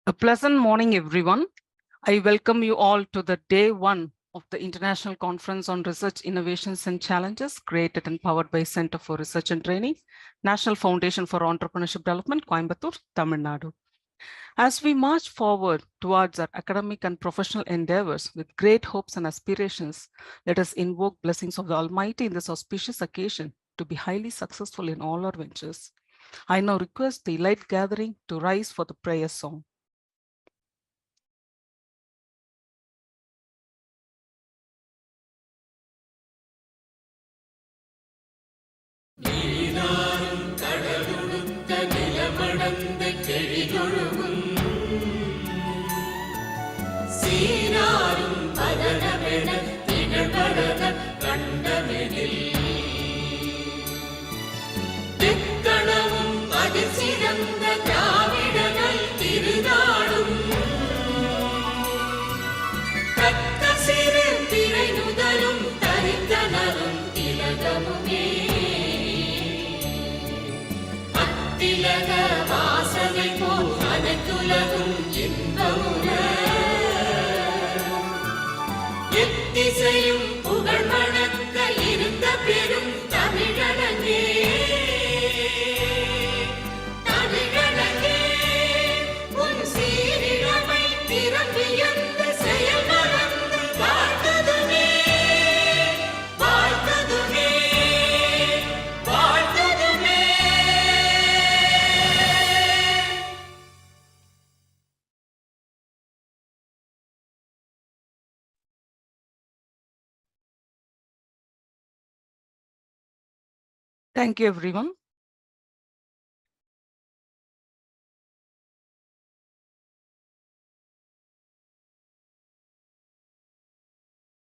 A pleasant morning, everyone. I welcome you all to the day one of the International Conference on Research, Innovations and Challenges, created and powered by Center for Research and Training, National Foundation for Entrepreneurship Development, Coimbatore, Tamil Nadu. As we march forward towards our academic and professional endeavors with great hopes and aspirations, let us invoke blessings of the Almighty in this auspicious occasion to be highly successful in all our ventures. I now request the elite gathering to rise for the prayer song. எத்திசையும் புகழ் மணக்க இருந்த பெரும் தமிழனங்கே தமிழனங்கே உன் சீரிழமை திறம்பியந்த செயல் மறந்து வாழ்த்ததுமே வாழ்த்ததுமே வாழ்த்ததுமே. Thank you, everyone.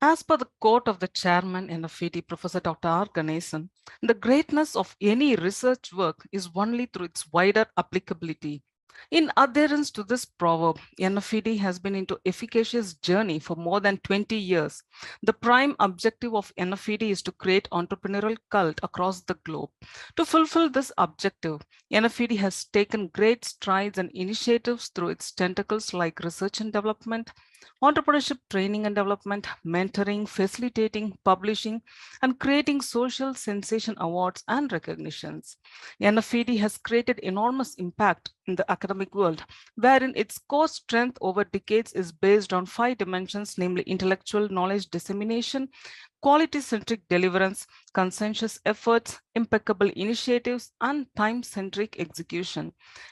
As per the quote of the chairman NFED, Professor Dr. R. Ganesan, the greatness of any research work is only through its wider applicability. In adherence to this proverb, NFED has been into efficacious journey for more than 20 years. The prime objective of NFED is to create entrepreneurial cult across the globe. To fulfill this objective, NFED has taken great strides and initiatives through its tentacles like research and development, entrepreneurship training and development, mentoring, facilitating, publishing, and creating social sensation awards and recognitions. NFED has created enormous impact in the academic world, wherein its core strength over decades is based on 5 dimensions, namely intellectual knowledge dissemination, quality-centric deliverance, consensus efforts, impeccable initiatives, and time-centric execution.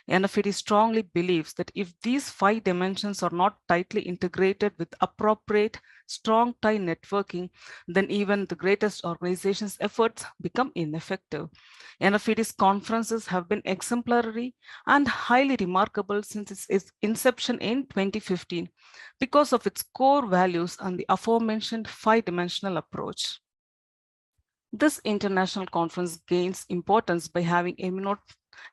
NFED strongly believes that if these 5 dimensions are not tightly integrated with appropriate, strong tie networking, then even the greatest organization's efforts become ineffective. NFED's conferences have been exemplary and highly remarkable since its inception in 2015 because of its core values and the aforementioned 5-dimensional approach. This international conference gains importance by having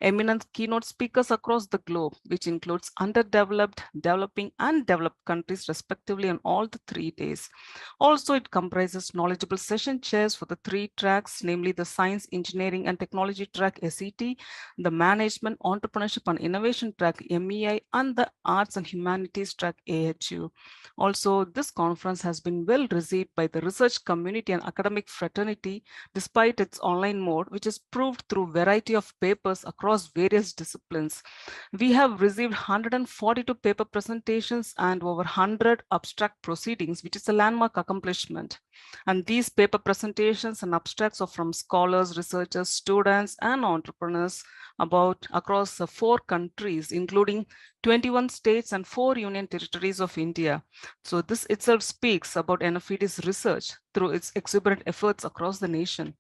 eminent keynote speakers across the globe, which includes underdeveloped, developing, and developed countries respectively on all the 3 days. Also, it comprises knowledgeable session chairs for the 3 tracks, namely the Science, Engineering, and Technology track SET, the Management, Entrepreneurship, and Innovation track MEI, and the Arts and Humanities track AHU. Also, this conference has been well received by the research community and academic fraternity, despite its online mode, which is proved through a variety of papers across various disciplines. We have received 142 paper presentations and over 100 abstract proceedings, which is a landmark accomplishment. And these paper presentations and abstracts are from scholars, researchers, students, and entrepreneurs across 4 countries, including 21 states and 4 union territories of India. So this itself speaks about NFED's research through its exuberant efforts across the nation.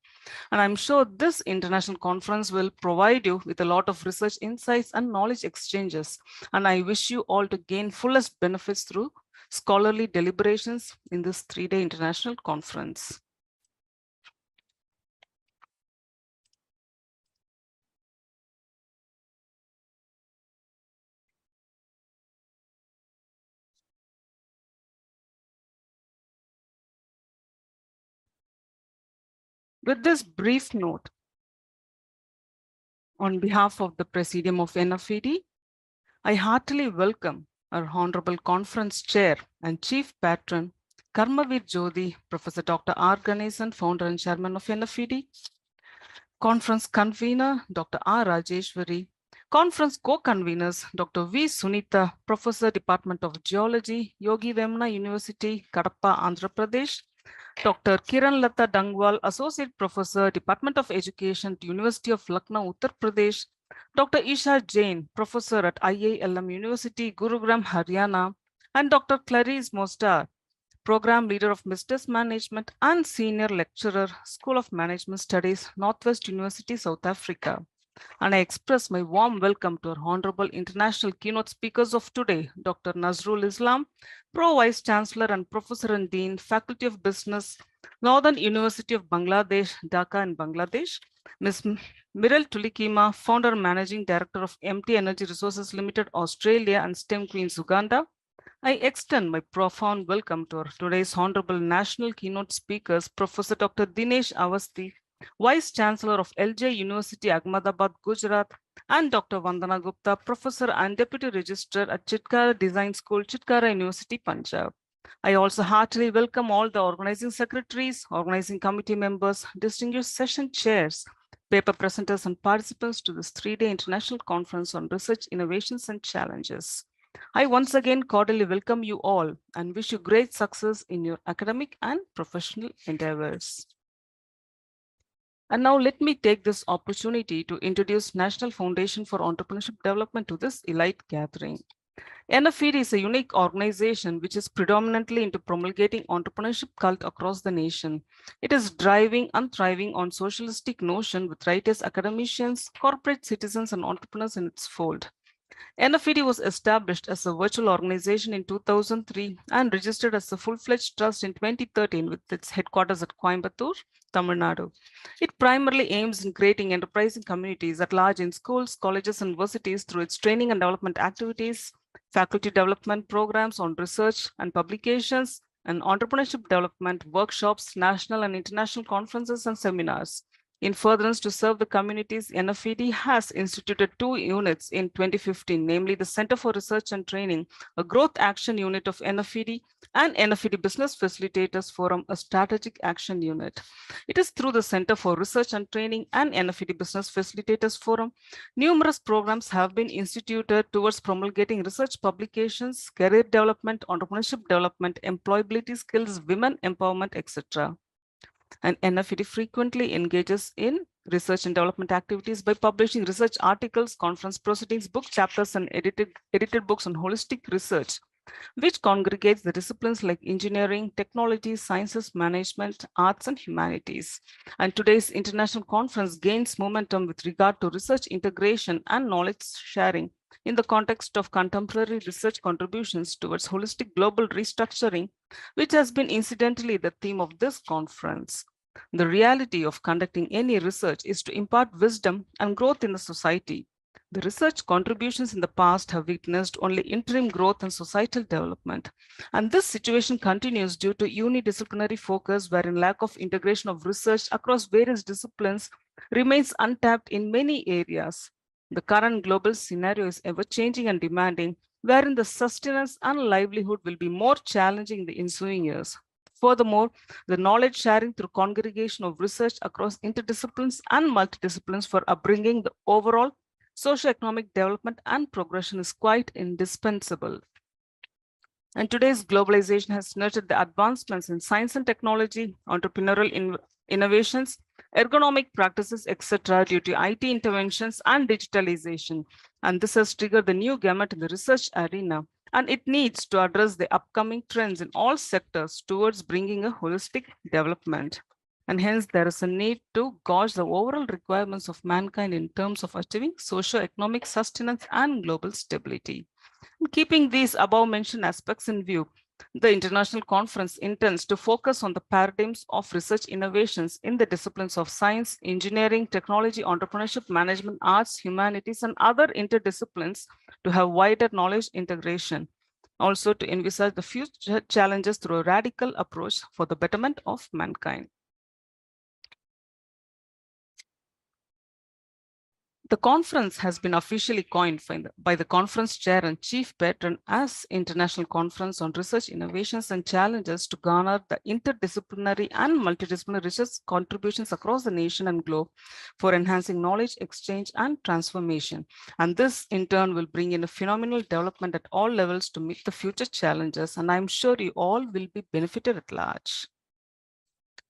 And I'm sure this international conference will provide you with a lot of research insights and knowledge exchanges. And I wish you all to gain fullest benefits through scholarly deliberations in this 3-day international conference. With this brief note, on behalf of the Presidium of NFED, I heartily welcome our Honorable Conference Chair and Chief Patron, Karmavir Jyoti, Professor Dr. R. Ganesan, Founder and Chairman of NFED, Conference Convener, Dr. R. Rajeshwari, Conference Co-Conveners, Dr. V. Sunita, Professor, Department of Geology, Yogi Vemna University, Kadapa, Andhra Pradesh, Dr. Kiran Lata Dangwal, Associate Professor, Department of Education, University of Lucknow, Uttar Pradesh, Dr. Isha Jain, Professor at IILM University, Gurugram, Haryana, and Dr. Clarice Mostar, Program Leader of Business Management and Senior Lecturer, School of Management Studies, Northwest University, South Africa. And I express my warm welcome to our Honorable International Keynote Speakers of today, Dr. Nazrul Islam, Pro Vice Chancellor and Professor and Dean, Faculty of Business, Northern University of Bangladesh, Dhaka in Bangladesh, Ms. Miral Tulikima, Founder and Managing Director of MT Energy Resources Limited, Australia, and STEM Queens, Uganda. I extend my profound welcome to our today's Honorable National Keynote Speakers, Professor Dr. Dinesh Awasthi, Vice Chancellor of LJ University, Ahmedabad, Gujarat, and Dr. Vandana Gupta, Professor and Deputy Registrar at Chitkara Design School, Chitkara University, Punjab. I also heartily welcome all the organizing secretaries, organizing committee members, distinguished session chairs, paper presenters, and participants to this three-day international conference on research, innovations, and challenges. I once again cordially welcome you all and wish you great success in your academic and professional endeavors. And now let me take this opportunity to introduce National Foundation for Entrepreneurship Development to this elite gathering. NFED is a unique organization which is predominantly into promulgating entrepreneurship cult across the nation. It is driving and thriving on socialistic notion with writers, academicians, corporate citizens, and entrepreneurs in its fold. NFED was established as a virtual organization in 2003 and registered as a full-fledged trust in 2013 with its headquarters at Coimbatore, Tamil Nadu. It primarily aims in creating enterprising communities at large in schools, colleges, and universities through its training and development activities, faculty development programs on research and publications, and entrepreneurship development workshops, national and international conferences, and seminars. In furtherance to serve the communities, NFED has instituted 2 units in 2015, namely the Center for Research and Training, a growth action unit of NFED, and NFED Business Facilitators Forum, a strategic action unit. It is through the Center for Research and Training and NFED Business Facilitators Forum, numerous programs have been instituted towards promulgating research publications, career development, entrepreneurship development, employability skills, women empowerment, etc. And NFED frequently engages in research and development activities by publishing research articles, conference proceedings, book chapters, and edited books on holistic research, which congregates the disciplines like engineering, technology, sciences, management, arts, and humanities. And today's international conference gains momentum with regard to research integration and knowledge sharing in the context of contemporary research contributions towards holistic global restructuring, which has been incidentally the theme of this conference. The reality of conducting any research is to impart wisdom and growth in the society. The research contributions in the past have witnessed only interim growth and societal development. And this situation continues due to unidisciplinary focus, wherein lack of integration of research across various disciplines remains untapped in many areas. The current global scenario is ever-changing and demanding, wherein the sustenance and livelihood will be more challenging in the ensuing years. Furthermore, the knowledge sharing through congregation of research across interdisciplines and multidisciplines for upbringing the overall socioeconomic development and progression is quite indispensable. And today's globalization has nurtured the advancements in science and technology, entrepreneurial innovations, ergonomic practices, etc., due to IT interventions and digitalization. And this has triggered the new gamut in the research arena. And it needs to address the upcoming trends in all sectors towards bringing a holistic development. And hence, there is a need to gauge the overall requirements of mankind in terms of achieving socio-economic sustenance and global stability. And keeping these above-mentioned aspects in view, the international conference intends to focus on the paradigms of research innovations in the disciplines of science, engineering, technology, entrepreneurship, management, arts, humanities, and other interdisciplines to have wider knowledge integration. Also to envisage the future challenges through a radical approach for the betterment of mankind. The conference has been officially coined by the conference chair and chief patron as International Conference on Research, Innovations and Challenges to garner the interdisciplinary and multidisciplinary research contributions across the nation and globe for enhancing knowledge exchange and transformation. And this in turn will bring in a phenomenal development at all levels to meet the future challenges. And I'm sure you all will be benefited at large.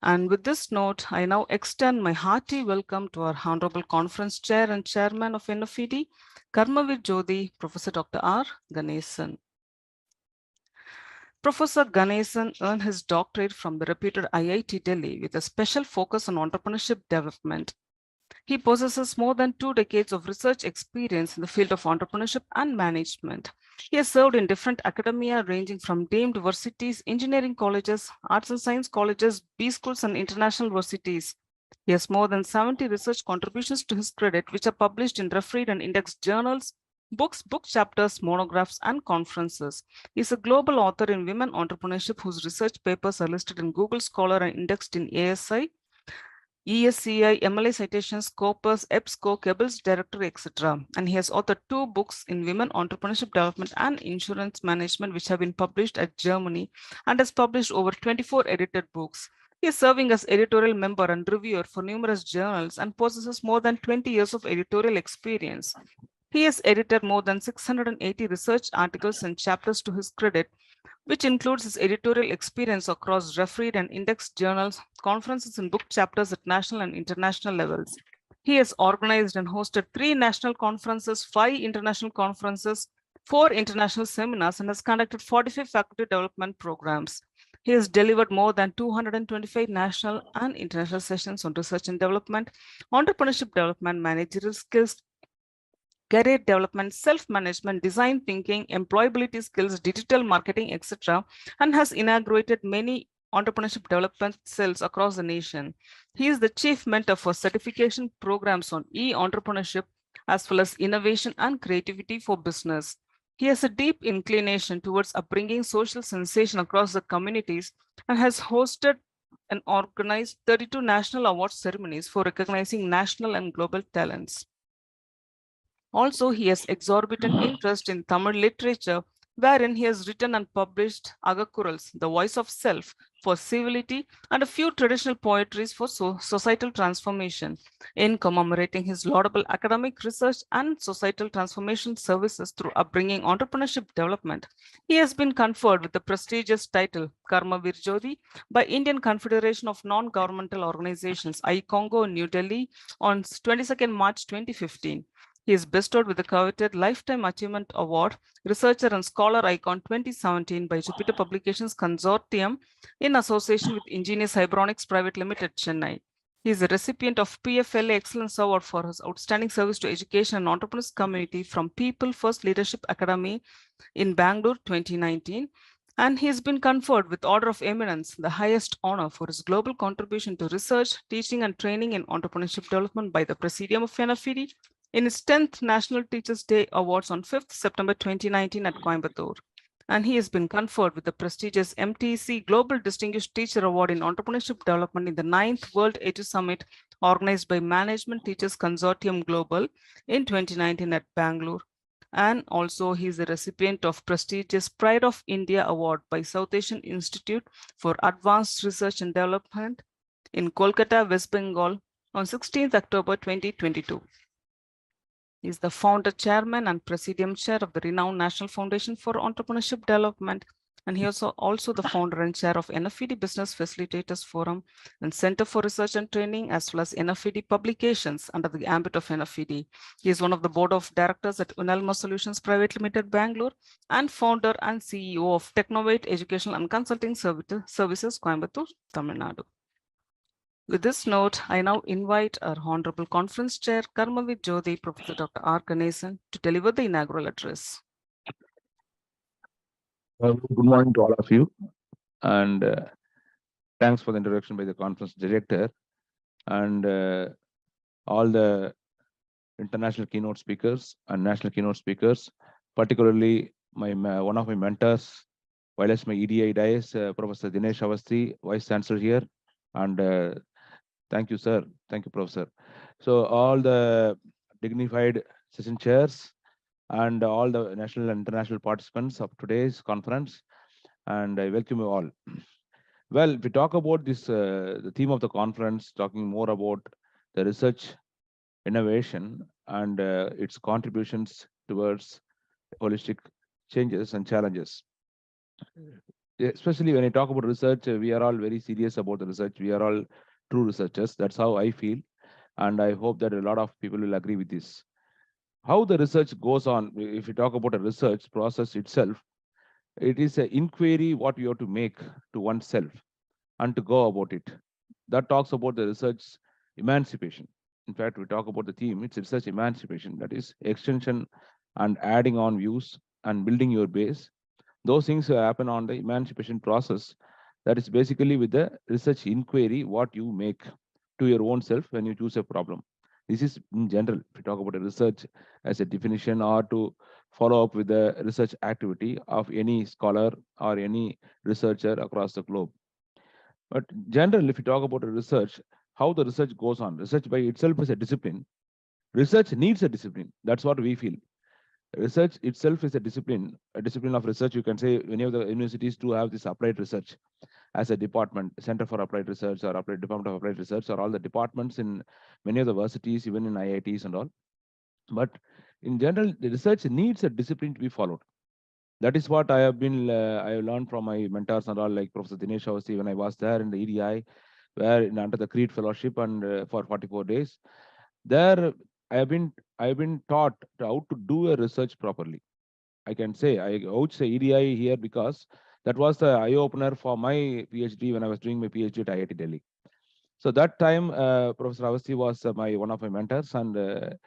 And with this note, I now extend my hearty welcome to our Honorable Conference Chair and Chairman of NFED, Karmavir Jyoti, Professor Dr. R. Ganesan. Professor Ganesan earned his doctorate from the reputed IIT Delhi with a special focus on entrepreneurship development. He possesses more than 2 decades of research experience in the field of entrepreneurship and management. He has served in different academia ranging from deemed universities, engineering colleges, arts and science colleges, B schools, and international universities. He has more than 70 research contributions to his credit, which are published in refereed and indexed journals, books, book chapters, monographs, and conferences. He is a global author in women entrepreneurship whose research papers are listed in Google Scholar and indexed in ASI, ESCI, MLA citations, Scopus, EBSCO, Kebbles Directory, etc. And he has authored 2 books in women entrepreneurship development and insurance management, which have been published at Germany, and has published over 24 edited books. He is serving as editorial member and reviewer for numerous journals and possesses more than 20 years of editorial experience. He has edited more than 680 research articles and chapters to his credit, which includes his editorial experience across refereed and indexed journals, conferences and book chapters at national and international levels. He has organized and hosted 3 national conferences, 5 international conferences, 4 international seminars, and has conducted 45 faculty development programs. He has delivered more than 225 national and international sessions on research and development, entrepreneurship development, managerial skills, career development, self-management, design thinking, employability skills, digital marketing, etc., and has inaugurated many entrepreneurship development cells across the nation. He is the chief mentor for certification programs on e-entrepreneurship, as well as innovation and creativity for business. He has a deep inclination towards upbringing social sensation across the communities and has hosted and organized 32 national award ceremonies for recognizing national and global talents. Also, he has exorbitant interest in Tamil literature, wherein he has written and published Agakurals, The Voice of Self, for civility, and a few traditional poetries for societal transformation. In commemorating his laudable academic research and societal transformation services through upbringing entrepreneurship development, he has been conferred with the prestigious title Karmavir Jyoti by Indian Confederation of Non-Governmental Organizations, ICONGO, New Delhi, on 22nd March 2015. He is bestowed with the coveted Lifetime Achievement Award, Researcher and Scholar Icon 2017 by Jupiter Publications Consortium in association with Ingenious Hybronics Private Limited, Chennai. He is a recipient of PFLA Excellence Award for his outstanding service to education and entrepreneurs community from People First Leadership Academy in Bangalore 2019. And he has been conferred with Order of Eminence, the highest honor for his global contribution to research, teaching, and training in entrepreneurship development by the Presidium of NFED in its 10th National Teachers' Day Awards on 5th September 2019 at Coimbatore. And he has been conferred with the prestigious MTC Global Distinguished Teacher Award in Entrepreneurship Development in the 9th World Edu Summit organized by Management Teachers Consortium Global in 2019 at Bangalore. And also he is a recipient of prestigious Pride of India Award by South Asian Institute for Advanced Research and Development in Kolkata, West Bengal on 16th October 2022. He is the founder, chairman, and presidium chair of the renowned National Foundation for Entrepreneurship Development. And he is also the founder and chair of NFED Business Facilitators Forum and Center for Research and Training, as well as NFED Publications under the ambit of NFED. He is one of the board of directors at Unelma Solutions Private Limited, Bangalore, and founder and CEO of Technovate Educational and Consulting Services, Coimbatore, Tamil Nadu. With this note, I now invite our Honorable Conference Chair, Karmavir Jyoti, Professor Dr. R. Ganesan, to deliver the inaugural address. Good morning to all of you, and thanks for the introduction by the conference director and all the international keynote speakers and national keynote speakers, particularly one of my mentors, while as my EDI dies, Professor Dinesh Avasthy, Vice Chancellor here, and thank you, sir. Thank you, Professor. So all the dignified session chairs, and all the national and international participants of today's conference. And I welcome you all. Well, if we talk about this, the theme of the conference, talking more about the research innovation and its contributions towards holistic changes and challenges. Especially when I talk about research, we are all very serious about the research. We are all true researchers. That's how I feel. And I hope that a lot of people will agree with this. How the research goes on, if you talk about a research process itself, it is an inquiry what you have to make to oneself and to go about it. That talks about the research emancipation. In fact, we talk about the theme, it's research emancipation, that is extension and adding on views and building your base. Those things happen on the emancipation process. That is basically with the research inquiry, what you make to your own self when you choose a problem. This is in general, if we talk about a research as a definition or to follow up with the research activity of any scholar or any researcher across the globe. But generally, if you talk about a research, how the research goes on, research by itself is a discipline. Research needs a discipline. That's what we feel. Research itself is a discipline of research. You can say many of the universities do have this applied research as a department, Center for Applied Research or Applied Department of Applied Research, or all the departments in many of the universities, even in IITs and all. But in general, the research needs a discipline to be followed. That is what I have been, I have learned from my mentors and all, like Professor Dinesh Avasti when I was there in the EDI, where under the CREED Fellowship and for 44 days. There, I have been taught how to do a research properly. I can say I would say EDI here because that was the eye opener for my PhD when I was doing my PhD at IIT Delhi. So that time, Professor Avasti was my one of my mentors, and the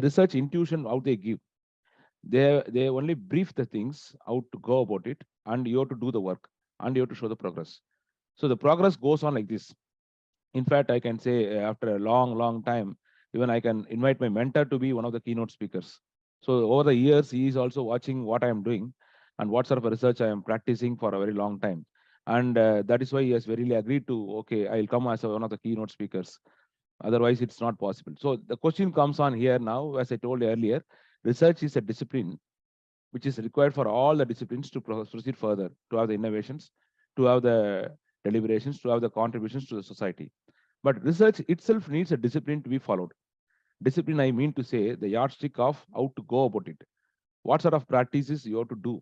research intuition how they give, they only brief the things how to go about it, and you have to do the work and you have to show the progress. So the progress goes on like this. In fact, I can say after a long time, even I can invite my mentor to be one of the keynote speakers. So over the years, he is also watching what I am doing and what sort of research I am practicing for a very long time. And that is why he has very agreed to, okay, I'll come as one of the keynote speakers. Otherwise, it's not possible. So the question comes on here now, as I told earlier, research is a discipline which is required for all the disciplines to proceed further, to have the innovations, to have the deliberations, to have the contributions to the society. But research itself needs a discipline to be followed. Discipline, I mean to say, the yardstick of how to go about it. What sort of practices you have to do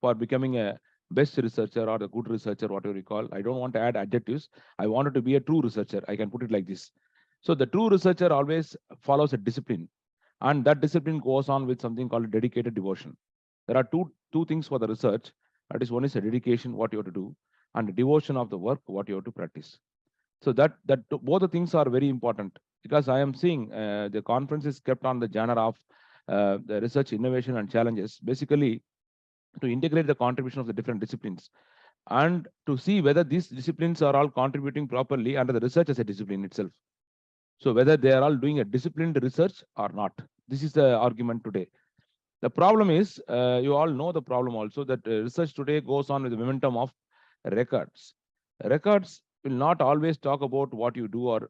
for becoming a best researcher or a good researcher, whatever you call. I don't want to add adjectives. I wanted to be a true researcher. I can put it like this. So the true researcher always follows a discipline, and that discipline goes on with something called dedicated devotion. There are two things for the research. That is, one is a dedication, what you have to do, and the devotion of the work, what you have to practice. So both the things are very important, because I am seeing the conference is kept on the genre of the research, innovation, and challenges, basically to integrate the contribution of the different disciplines and to see whether these disciplines are all contributing properly under the research as a discipline itself. So whether they are all doing a disciplined research or not. This is the argument today. The problem is, you all know the problem also, that research today goes on with the momentum of records. Records will not always talk about what you do or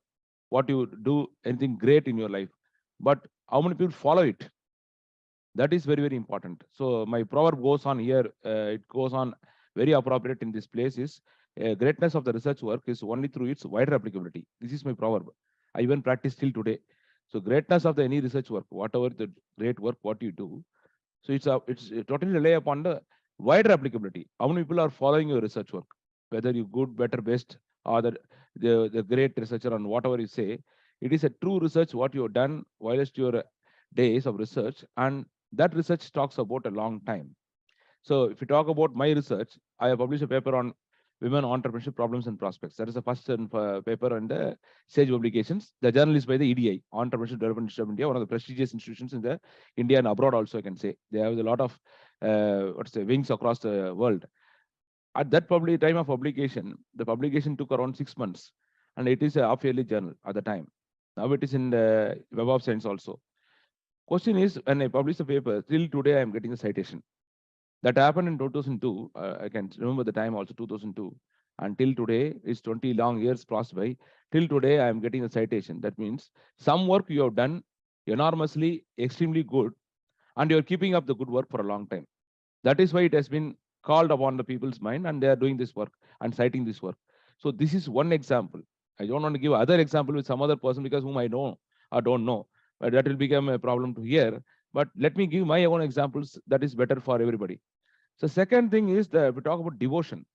what you do anything great in your life, but how many people follow it. That is very important. So my proverb goes on here, it goes on very appropriate in this place is, greatness of the research work is only through its wider applicability. This is my proverb. I even practice till today. So greatness of the any research work, whatever the great work, what you do, so it's totally rely upon the wider applicability. How many people are following your research work, whether you good, better, best, or the great researcher on whatever you say. It is a true research what you have done whilst your days of research, and that research talks about a long time. So if you talk about my research, I have published a paper on women entrepreneurship problems and prospects. That is the first paper in the Sage publications. The journal is by the EDI, Entrepreneurship Development Institute of India, one of the prestigious institutions in the India and abroad also, I can say. They have a lot of wings across the world. At that time of publication, the publication took around 6 months, and it is a half-yearly journal at the time. Now it is in the Web of Science also. Question is, when I publish the paper, till today I am getting a citation. That happened in 2002. I can remember the time also, 2002. Until today, it's 20 long years passed by. Till today, I am getting a citation. That means some work you have done enormously, extremely good, and you're keeping up the good work for a long time. That is why it has been called upon the people's mind, and they are doing this work and citing this work. So this is one example. I don't want to give other example with some other person because whom I know or don't know, but that will become a problem to hear. But let me give my own examples that is better for everybody. So second thing is that we talk about devotion.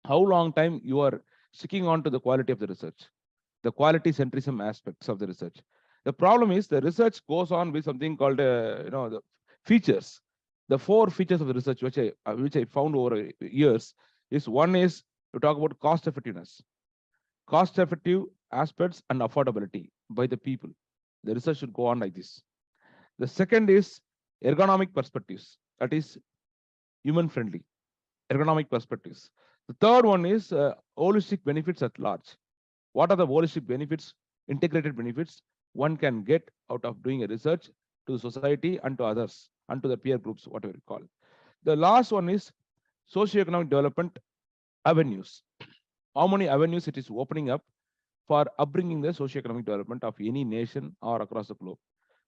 How long time you are sticking on to the quality of the research, the quality centrism aspects of the research. The problem is the research goes on with something called the features. The four features of the research which I found over years is one is to talk about cost effectiveness, cost effective aspects and affordability by the people. The research should go on like this. The second is ergonomic perspectives, that is human friendly ergonomic perspectives. The third one is holistic benefits at large. What are the holistic benefits, integrated benefits one can get out of doing a research to the society and to others and to the peer groups, whatever you call. The last one is socioeconomic development avenues. How many avenues it is opening up for upbringing the socioeconomic development of any nation or across the globe.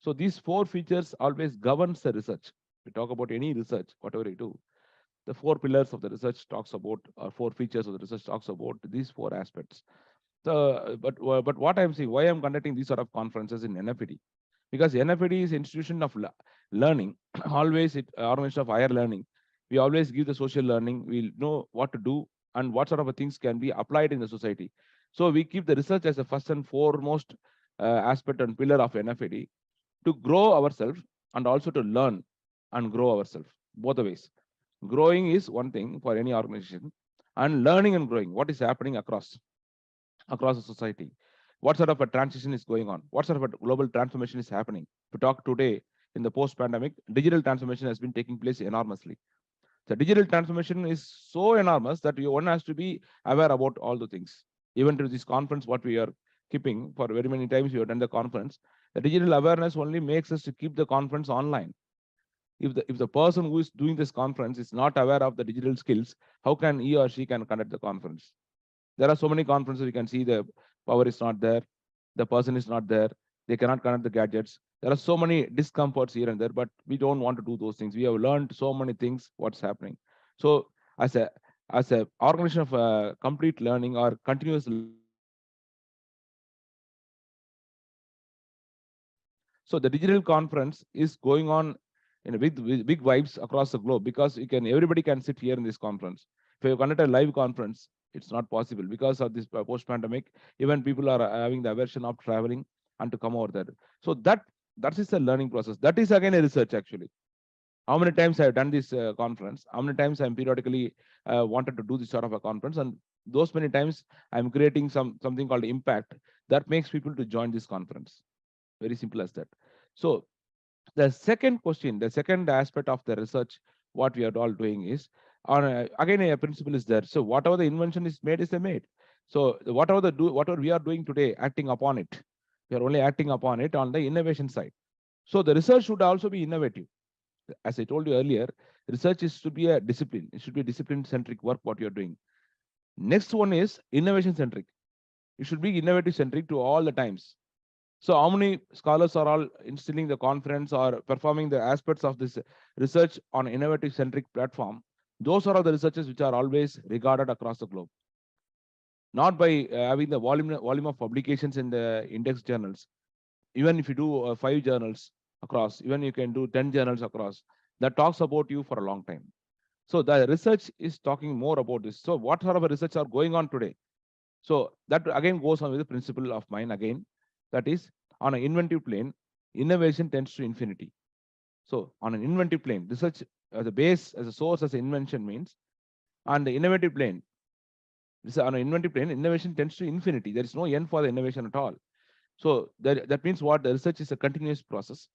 So these four features always governs the research. We talk about any research, whatever you do, the four pillars of the research talks about, or four features of the research talks about these four aspects. So, but what I'm saying, why I'm conducting these sort of conferences in NFED, because NFED is institution of learning, always it organization of higher learning. We always give the social learning. We know what to do and what sort of things can be applied in the society. So we keep the research as a first and foremost aspect and pillar of NFED to grow ourselves and also to learn and grow ourselves both the ways. Growing is one thing for any organization, and learning and growing what is happening across the society, what sort of a transition is going on, what sort of a global transformation is happening. To talk today in the post pandemic, digital transformation has been taking place enormously. The digital transformation is so enormous that one has to be aware about all the things. Even to this conference what we are keeping, for very many times we have done the conference, the digital awareness only makes us to keep the conference online. If the person who is doing this conference is not aware of the digital skills, how can he or she can conduct the conference? There are so many conferences you can see the power is not there, the person is not there, they cannot connect the gadgets. There are so many discomforts here and there, but we don't want to do those things. We have learned so many things what's happening. So as a organization of complete learning or continuous learning, so the digital conference is going on in a with big vibes across the globe, because everybody can sit here in this conference. If you conduct a live conference, it's not possible because of this post-pandemic. Even people are having the aversion of traveling and to come over there. So that is a learning process. That is again a research actually. How many times I have done this conference? How many times I'm periodically wanted to do this sort of a conference, and those many times I'm creating something called impact that makes people to join this conference. Very simple as that. So the second question, the second aspect of the research, what we are all doing is on again a principle is there. So whatever the invention is made is made. So whatever we are doing today, acting upon it, we are only acting upon it on the innovation side. So the research should also be innovative. As I told you earlier, research is to be a discipline. It should be discipline centric work what you are doing. Next one is innovation centric. It should be innovative centric to all the times. So how many scholars are all instilling the conference or performing the aspects of this research on innovative centric platform? Those are the researchers which are always regarded across the globe. Not by having the volume of publications in the index journals. Even if you do 5 journals across, even you can do 10 journals across, that talks about you for a long time. So the research is talking more about this. So what sort of a research are going on today? So that again goes on with the principle of mine again. That is, on an inventive plane, innovation tends to infinity. So on an inventive plane, research as a base, as a source, as an invention means, on the innovative plane, on an inventive plane, innovation tends to infinity. There is no end for the innovation at all. So that means what? The research is a continuous process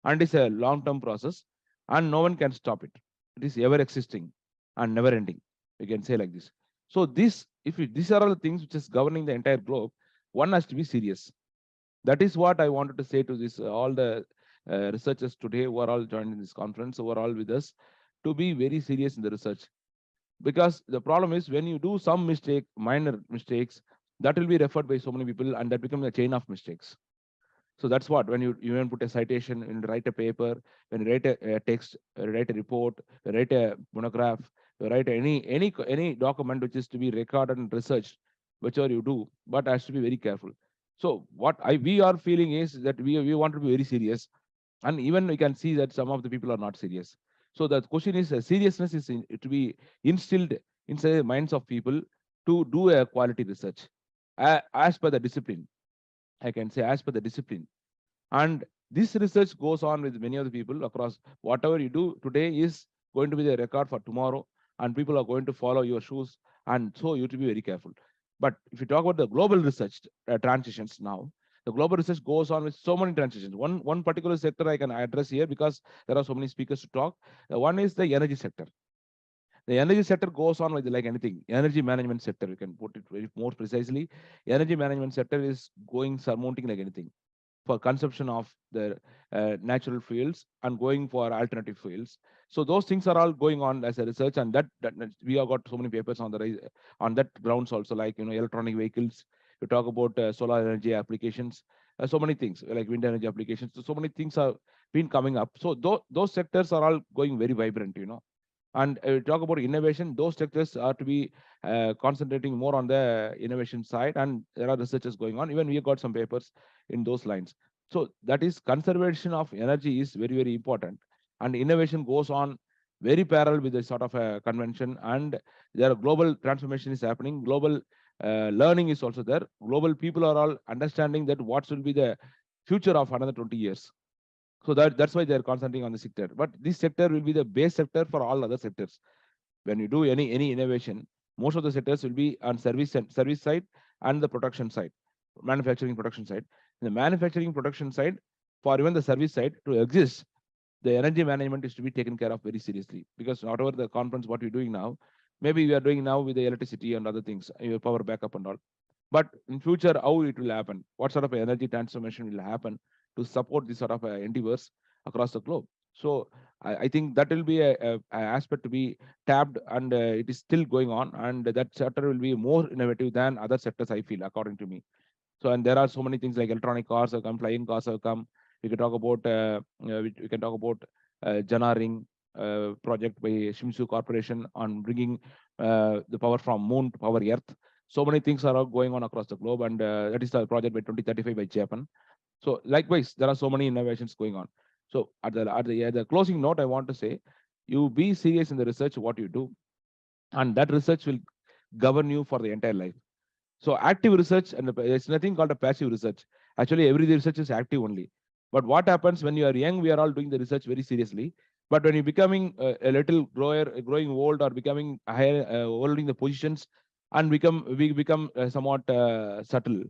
and is a long-term process, and no one can stop it. It is ever existing and never ending. We can say like this. So these are all the things which is governing the entire globe, one has to be serious. That is what I wanted to say to this all the researchers today who are all joined in this conference, who are all with us, to be very serious in the research. Because the problem is when you do some mistake, minor mistakes, that will be referred by so many people, and that becomes a chain of mistakes. So that's what, when you even put a citation, when you write a paper, when you write a text, write a report, write a monograph, write any document which is to be recorded and researched, whichever you do, but has to be very careful. So what we are feeling is that we want to be very serious, and even we can see that some of the people are not serious. So the question is, seriousness is to be instilled inside the minds of people to do a quality research, as per the discipline. I can say as per the discipline. And this research goes on with many of the people across. Whatever you do today is going to be the record for tomorrow, and people are going to follow your shoes. And so you have to be very careful. But if you talk about the global research transitions now, the global research goes on with so many transitions. One particular sector I can address here, because there are so many speakers to talk. One is the energy sector. The energy sector goes on with like anything. Energy management sector, we can put it very more precisely. Energy management sector is going surmounting like anything for consumption of the natural fuels and going for alternative fuels. So those things are all going on as a research, and that we have got so many papers on the on that grounds also, like electronic vehicles. You talk about solar energy applications, so many things like wind energy applications. So many things have been coming up. So those sectors are all going very vibrant. And talk about innovation, those sectors are to be concentrating more on the innovation side, and there are researches going on. Even we have got some papers in those lines. So that is, conservation of energy is very, very important, and innovation goes on very parallel with the sort of a convention. And there are global transformation is happening, global learning is also there, global people are all understanding that what will be the future of another 20 years. So that's why they're concentrating on the sector. But this sector will be the base sector for all other sectors. When you do any innovation, most of the sectors will be on service side and the production side, manufacturing production side. In the manufacturing production side, for even the service side to exist, the energy management is to be taken care of very seriously. Because whatever the conference what we're doing now, maybe we are doing now with the electricity and other things, your power backup and all. But in future, how it will happen? What sort of energy transformation will happen to support this sort of endeavors across the globe? So I think that will be a aspect to be tapped, and it is still going on, and that sector will be more innovative than other sectors, I feel, according to me. So, and there are so many things like electronic cars have come, flying cars have come. We can talk about we can talk about Jana Ring project by Shimsu Corporation on bringing the power from moon to power Earth. So many things are going on across the globe, and that is the project by 2035 by Japan. So likewise, there are so many innovations going on. So at the closing note, I want to say, you be serious in the research what you do, and that research will govern you for the entire life. So active research, and it's nothing called a passive research. Actually, every research is active only. But what happens when you are young? We are all doing the research very seriously. But when you're becoming a little growing old, or becoming higher, holding the positions, and we become somewhat subtle.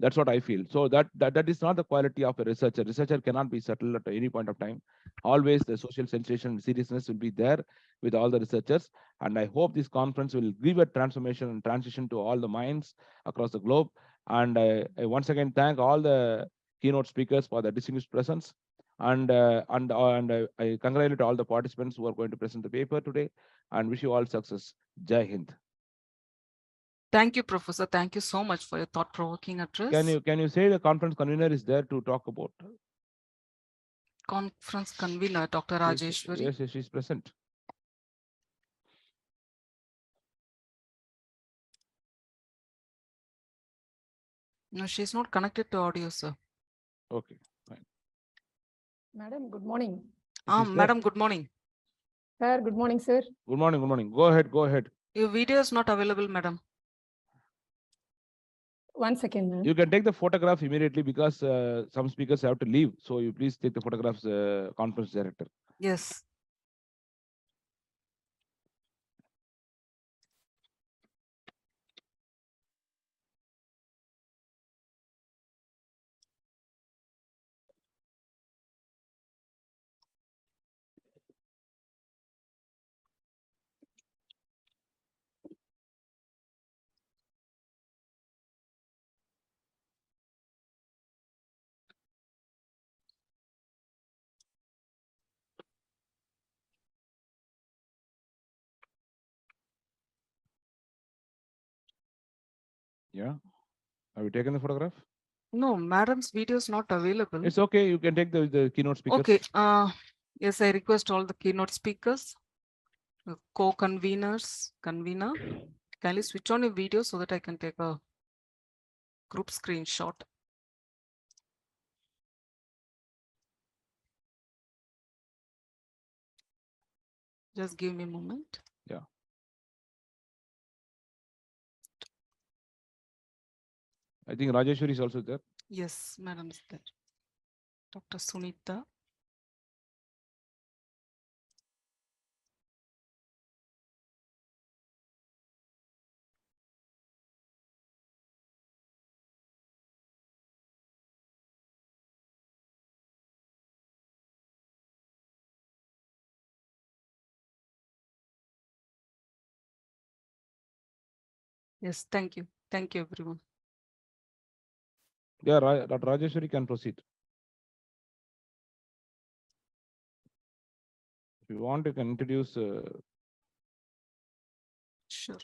That's what I feel. So that is not the quality of a researcher. Researcher cannot be subtle at any point of time. Always the social sensation and seriousness will be there with all the researchers. And I hope this conference will give a transformation and transition to all the minds across the globe. And I once again thank all the keynote speakers for their distinguished presence. And I congratulate all the participants who are going to present the paper today, and wish you all success. Jai Hind. Thank you, Professor. Thank you so much for your thought-provoking address. Can you say the conference convener is there to talk about? Conference convener, Dr. Yes, Rajeshwari. yes, she's present. No, she's not connected to audio, sir. Okay, fine. Madam, good morning. She's there. Madam, good morning. Sir, good morning, sir. Good morning, good morning. Go ahead, go ahead. Your video is not available, madam. One second, ma'am. You can take the photograph immediately, because some speakers have to leave. So you please take the photographs, conference director. Yes. Yeah. Have you taken the photograph? No, madam's video is not available. It's okay. You can take the keynote speakers. Okay. Yes, I request all the keynote speakers, co-conveners, convener. Kindly switch on your video so that I can take a group screenshot. Just give me a moment. Yeah. I think Rajeshwari is also there. Yes, madam is there. Dr. Sunita. Yes, thank you. Thank you, everyone. Yeah, Dr. Rajeshwari can proceed. If you want, you can introduce. Sure.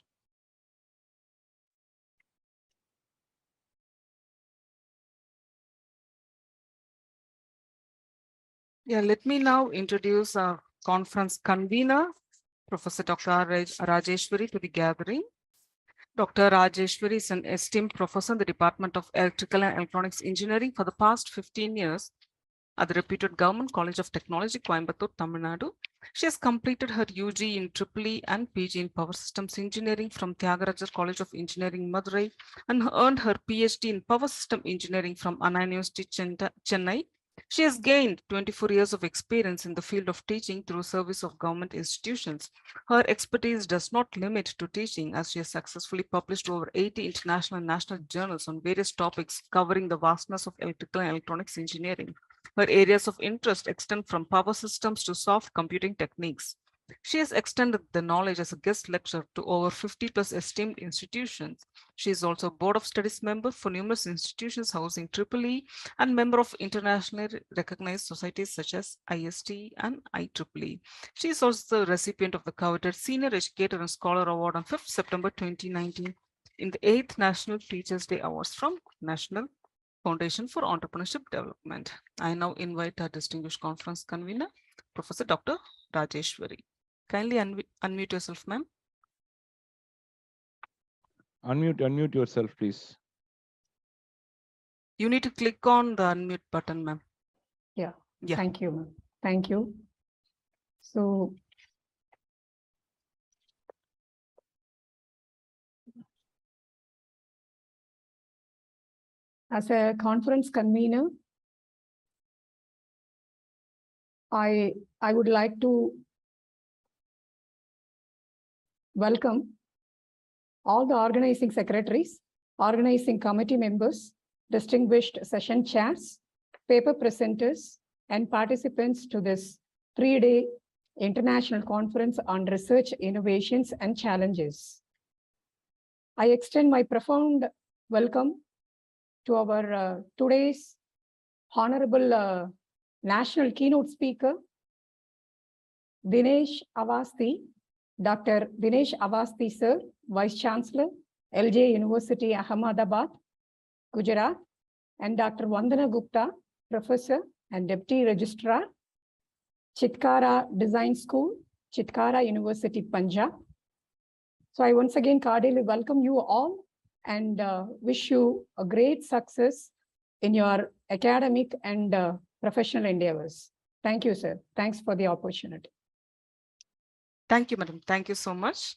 Yeah, let me now introduce our conference convener, Professor Dr. Rajeshwari, to the gathering. Dr. Rajeshwari is an esteemed professor in the Department of Electrical and Electronics Engineering for the past 15 years at the reputed Government College of Technology, Coimbatore, Tamil Nadu. She has completed her UG in EEE and PG in Power Systems Engineering from Tyagarajar College of Engineering, Madurai, and earned her PhD in Power System Engineering from Anna University, Chennai. She has gained 24 years of experience in the field of teaching through service of government institutions. Her expertise does not limit to teaching, as she has successfully published over 80 international and national journals on various topics covering the vastness of electrical and electronics engineering. Her areas of interest extend from power systems to soft computing techniques. She has extended the knowledge as a guest lecturer to over 50 plus esteemed institutions. She is also a Board of Studies member for numerous institutions housing EEE and member of internationally recognized societies such as IST and IEEE. She is also the recipient of the coveted Senior Educator and Scholar Award on 5th September 2019 in the 8th National Teachers Day Awards from National Foundation for Entrepreneurship Development. I now invite our distinguished conference convener, Professor Dr. Rajeshwari. Kindly unmute yourself, ma'am. Unmute yourself, please. You need to click on the unmute button, ma'am. Yeah. Yeah. Thank you, ma'am. Thank you. So as a conference convener, I would like to welcome all the organizing secretaries, organizing committee members, distinguished session chairs, paper presenters, and participants to this 3-day international conference on research, innovations, and challenges. I extend my profound welcome to our today's honorable national keynote speaker, Dinesh Awasthi, Dr. Dinesh Awasthi, sir, Vice Chancellor, LJ University, Ahmedabad, Gujarat, and Dr. Vandana Gupta, Professor and Deputy Registrar, Chitkara Design School, Chitkara University, Punjab. So I once again cordially welcome you all and wish you a great success in your academic and professional endeavors. Thank you, sir. Thanks for the opportunity. Thank you, madam. Thank you so much.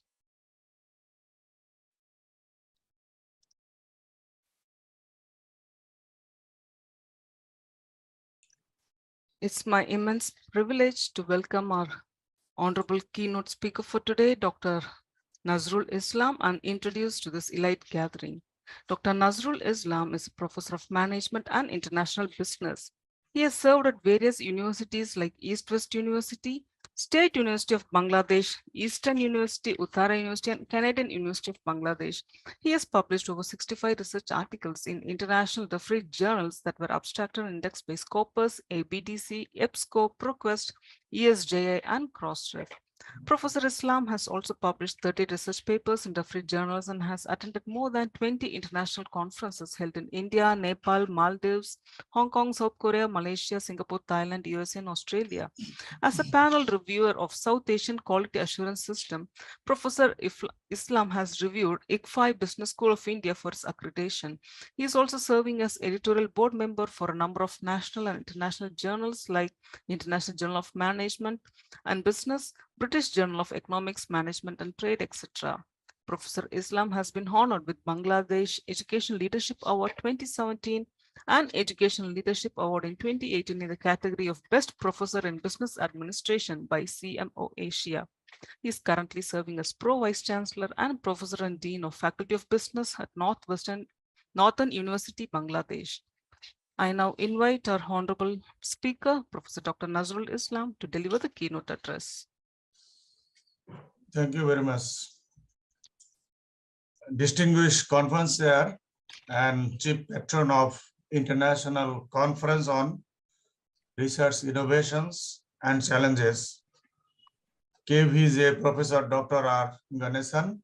It's my immense privilege to welcome our honorable keynote speaker for today, Dr. Nazrul Islam, and introduce to this elite gathering. Dr. Nazrul Islam is a professor of management and international business. He has served at various universities like East West University, State University of Bangladesh, Eastern University, Uttara University, and Canadian University of Bangladesh. He has published over 65 research articles in international refereed journals that were abstracted and indexed by Scopus, ABDC, EBSCO, ProQuest, ESJI, and Crossref. Professor Islam has also published 30 research papers in different journals and has attended more than 20 international conferences held in India, Nepal, Maldives, Hong Kong, South Korea, Malaysia, Singapore, Thailand, USA, and Australia. As a panel reviewer of South Asian Quality Assurance System, Professor Islam has reviewed ICFI Business School of India for its accreditation. He is also serving as editorial board member for a number of national and international journals like International Journal of Management and Business, British Journal of Economics, Management and Trade, etc. Professor Islam has been honored with Bangladesh Education Leadership Award 2017 and Educational Leadership Award in 2018 in the category of Best Professor in Business Administration by CMO Asia. He is currently serving as Pro Vice Chancellor and Professor and Dean of Faculty of Business at Northern University, Bangladesh. I now invite our Honorable Speaker, Professor Dr. Nazrul Islam, to deliver the keynote address. Thank you very much. Distinguished conference chair and chief patron of International Conference on Research Innovations and Challenges, KVJ Professor Dr. R. Ganesan,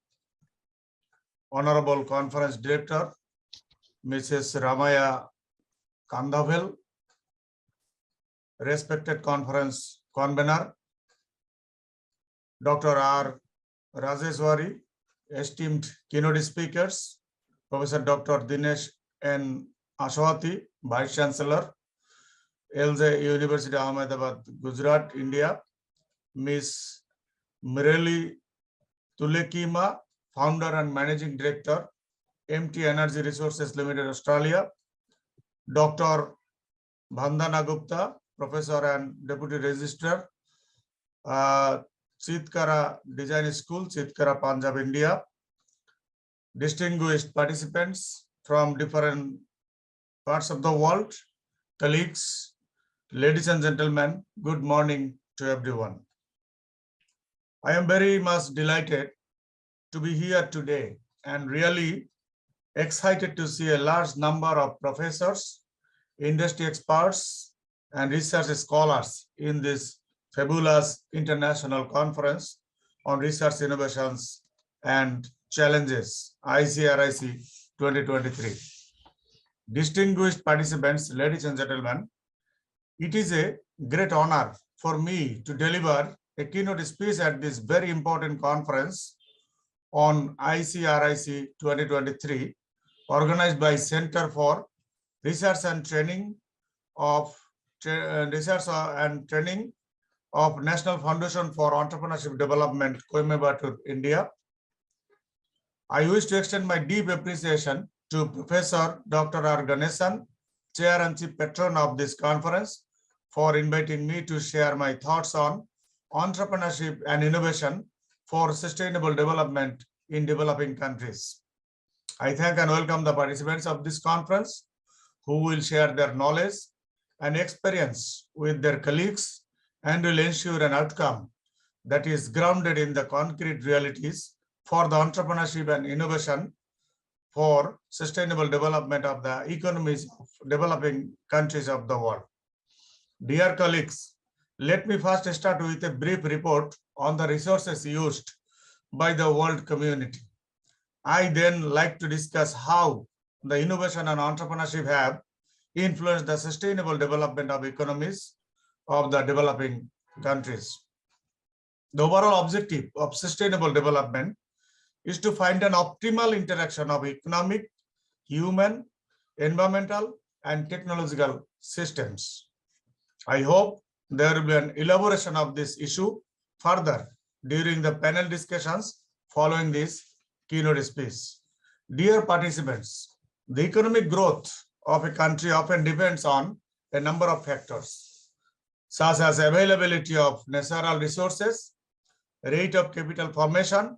Honorable Conference Director, Mrs. Ramaya Kandavel, respected conference convener, Dr. R. Rajeshwari, esteemed keynote speakers, Professor Dr. Dinesh N. Ashwati, Vice Chancellor, LJ University Ahmedabad, Gujarat, India, Ms. Mireli Tulekima, Founder and Managing Director, MT Energy Resources Limited, Australia, Dr. Vandana Gupta, Professor and Deputy Registrar, Chitkara Design School, Chitkara, Punjab, India. Distinguished participants from different parts of the world, colleagues, ladies and gentlemen, good morning to everyone. I am very much delighted to be here today and really excited to see a large number of professors, industry experts, and research scholars in this fabulous international conference on research innovations and challenges, ICRIC 2023. Distinguished participants, ladies and gentlemen, it is a great honor for me to deliver a keynote speech at this very important conference on ICRIC 2023, organized by Center for Research and Training of National Foundation for Entrepreneurship Development, Coimbatore, India. I wish to extend my deep appreciation to Professor Dr. R. Ganesan, Chair and Chief Patron of this conference, for inviting me to share my thoughts on entrepreneurship and innovation for sustainable development in developing countries. I thank and welcome the participants of this conference who will share their knowledge and experience with their colleagues and will ensure an outcome that is grounded in the concrete realities for the entrepreneurship and innovation for sustainable development of the economies of developing countries of the world. Dear colleagues, let me first start with a brief report on the resources used by the world community. I then like to discuss how the innovation and entrepreneurship have influenced the sustainable development of economies of the developing countries. The overall objective of sustainable development is to find an optimal interaction of economic, human, environmental, and technological systems. I hope there will be an elaboration of this issue further during the panel discussions following this keynote speech. Dear participants, the economic growth of a country often depends on a number of factors, such as availability of natural resources, rate of capital formation,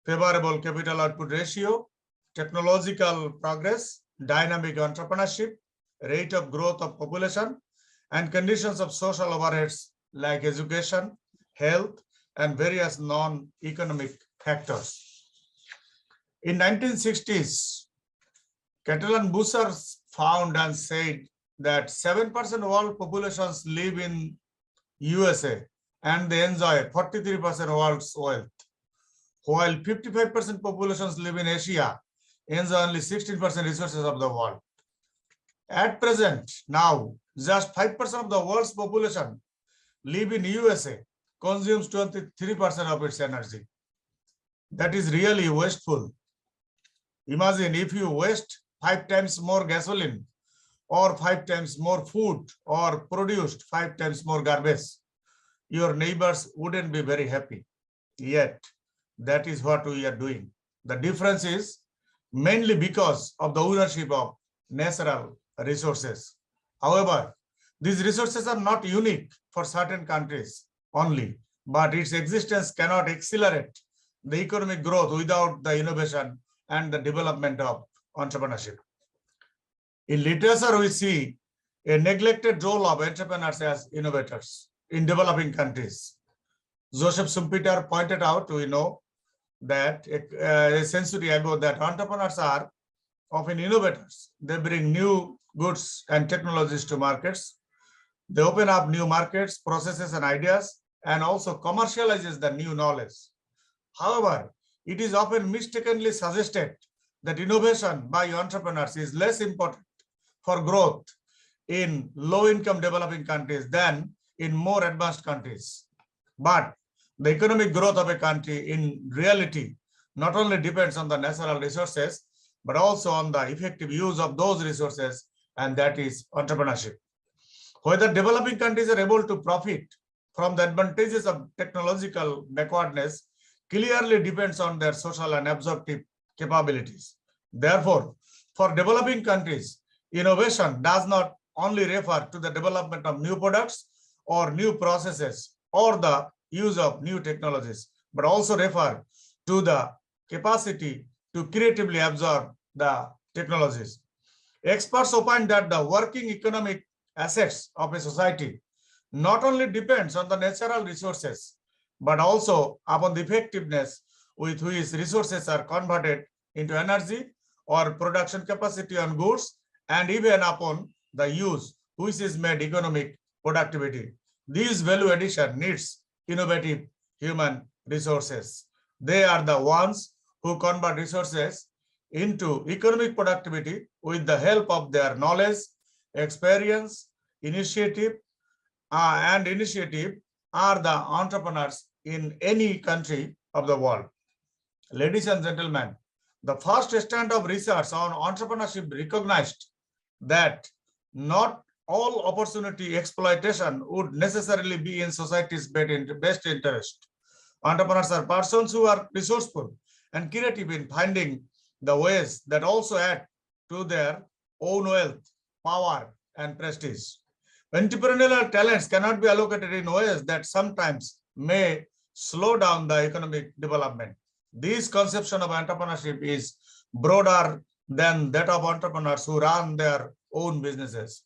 favorable capital output ratio, technological progress, dynamic entrepreneurship, rate of growth of population, and conditions of social overheads like education, health, and various non-economic factors. In 1960s, Catalan Busser found and said that 7% of all populations live in USA and they enjoy 43% world's wealth, while 55% populations live in Asia, enjoy only 16% resources of the world. At present, now, just 5% of the world's population live in USA, consumes 23% of its energy. That is really wasteful. Imagine if you waste 5 times more gasoline, or 5 times more food, or produced 5 times more garbage, your neighbors wouldn't be very happy. Yet, that is what we are doing. The difference is mainly because of the ownership of natural resources. However, these resources are not unique for certain countries only, but its existence cannot accelerate the economic growth without the innovation and the development of entrepreneurship. In literature, we see a neglected role of entrepreneurs as innovators in developing countries. Joseph Schumpeter pointed out, we know that a century ago, that entrepreneurs are often innovators. They bring new goods and technologies to markets. They open up new markets, processes, and ideas, and also commercializes the new knowledge. However, it is often mistakenly suggested that innovation by entrepreneurs is less important for growth in low-income developing countries than in more advanced countries. But the economic growth of a country in reality not only depends on the natural resources, but also on the effective use of those resources, and that is entrepreneurship. Whether developing countries are able to profit from the advantages of technological backwardness clearly depends on their social and absorptive capabilities. Therefore, for developing countries, innovation does not only refer to the development of new products or new processes or the use of new technologies, but also refer to the capacity to creatively absorb the technologies. Experts opine that the working economic assets of a society not only depends on the natural resources, but also upon the effectiveness with which resources are converted into energy or production capacity on goods, and even upon the use which is made economic productivity. This value addition needs innovative human resources. They are the ones who convert resources into economic productivity with the help of their knowledge, experience, initiative are the entrepreneurs in any country of the world. Ladies and gentlemen, the first stand of research on entrepreneurship recognized that not all opportunity exploitation would necessarily be in society's best interest. Entrepreneurs are persons who are resourceful and creative in finding the ways that also add to their own wealth, power, and prestige. Entrepreneurial talents cannot be allocated in ways that sometimes may slow down the economic development. This conception of entrepreneurship is broader than that of entrepreneurs who run their own businesses.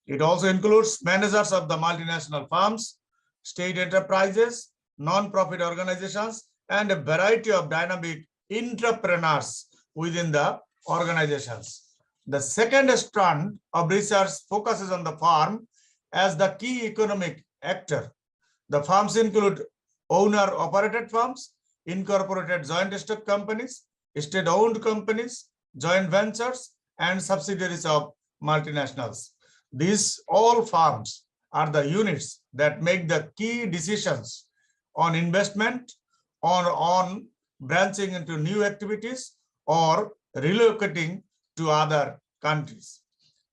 It also includes managers of the multinational firms, state enterprises, non-profit organizations, and a variety of dynamic entrepreneurs within the organizations. The second strand of research focuses on the firm as the key economic actor. The firms include owner-operated firms, incorporated joint stock companies, state-owned companies, joint ventures, and subsidiaries of multinationals. These all firms are the units that make the key decisions on investment, or on branching into new activities, or relocating to other countries.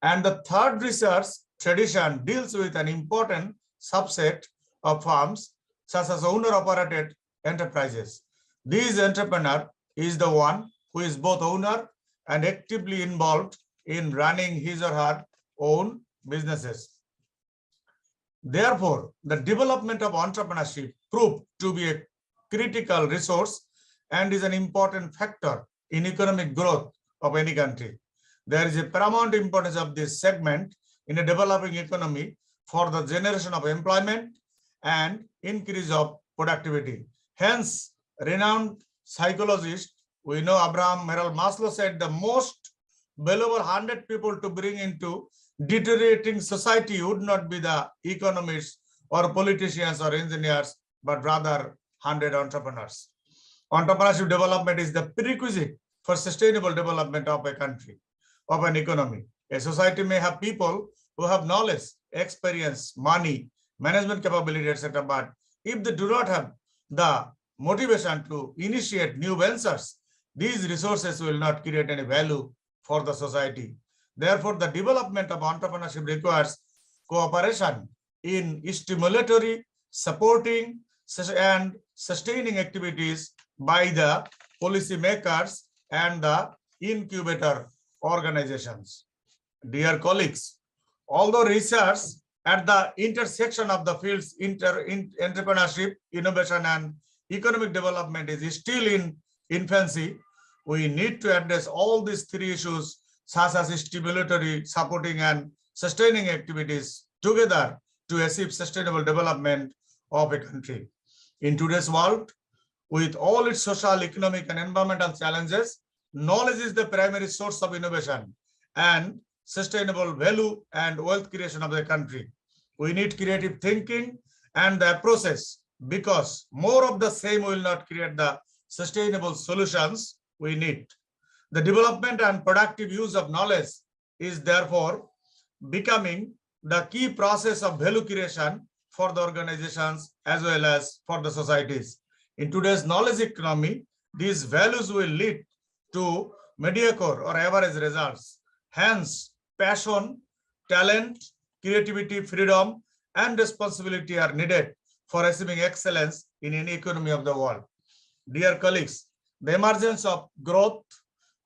And the third research tradition deals with an important subset of firms, such as owner-operated enterprises. This entrepreneur is the one who is both owner and actively involved in running his or her own businesses. Therefore, the development of entrepreneurship proved to be a critical resource and is an important factor in economic growth of any country. There is a paramount importance of this segment in a developing economy for the generation of employment and increase of productivity. Hence, renowned psychologist, we know Abraham Merrill Maslow said the most valuable 100 people to bring into deteriorating society would not be the economists or politicians or engineers, but rather 100 entrepreneurs. Entrepreneurship development is the prerequisite for sustainable development of a country, of an economy. A society may have people who have knowledge, experience, money, management capability, etc. But if they do not have the motivation to initiate new ventures, these resources will not create any value for the society. Therefore, the development of entrepreneurship requires cooperation in stimulatory, supporting, and sustaining activities by the policymakers and the incubator organizations. Dear colleagues, although research at the intersection of the fields entrepreneurship, innovation, and economic development is still in infancy, we need to address all these three issues, such as stimulatory, supporting, and sustaining activities together to achieve sustainable development of a country. In today's world, with all its social, economic, and environmental challenges, knowledge is the primary source of innovation and sustainable value and wealth creation of the country. We need creative thinking and the process, because more of the same will not create the sustainable solutions we need. The development and productive use of knowledge is therefore becoming the key process of value creation for the organizations as well as for the societies. In today's knowledge economy, these values will lead to mediocre or average results. Hence, passion, talent, creativity, freedom, and responsibility are needed for achieving excellence in any economy of the world. Dear colleagues, the emergence of growth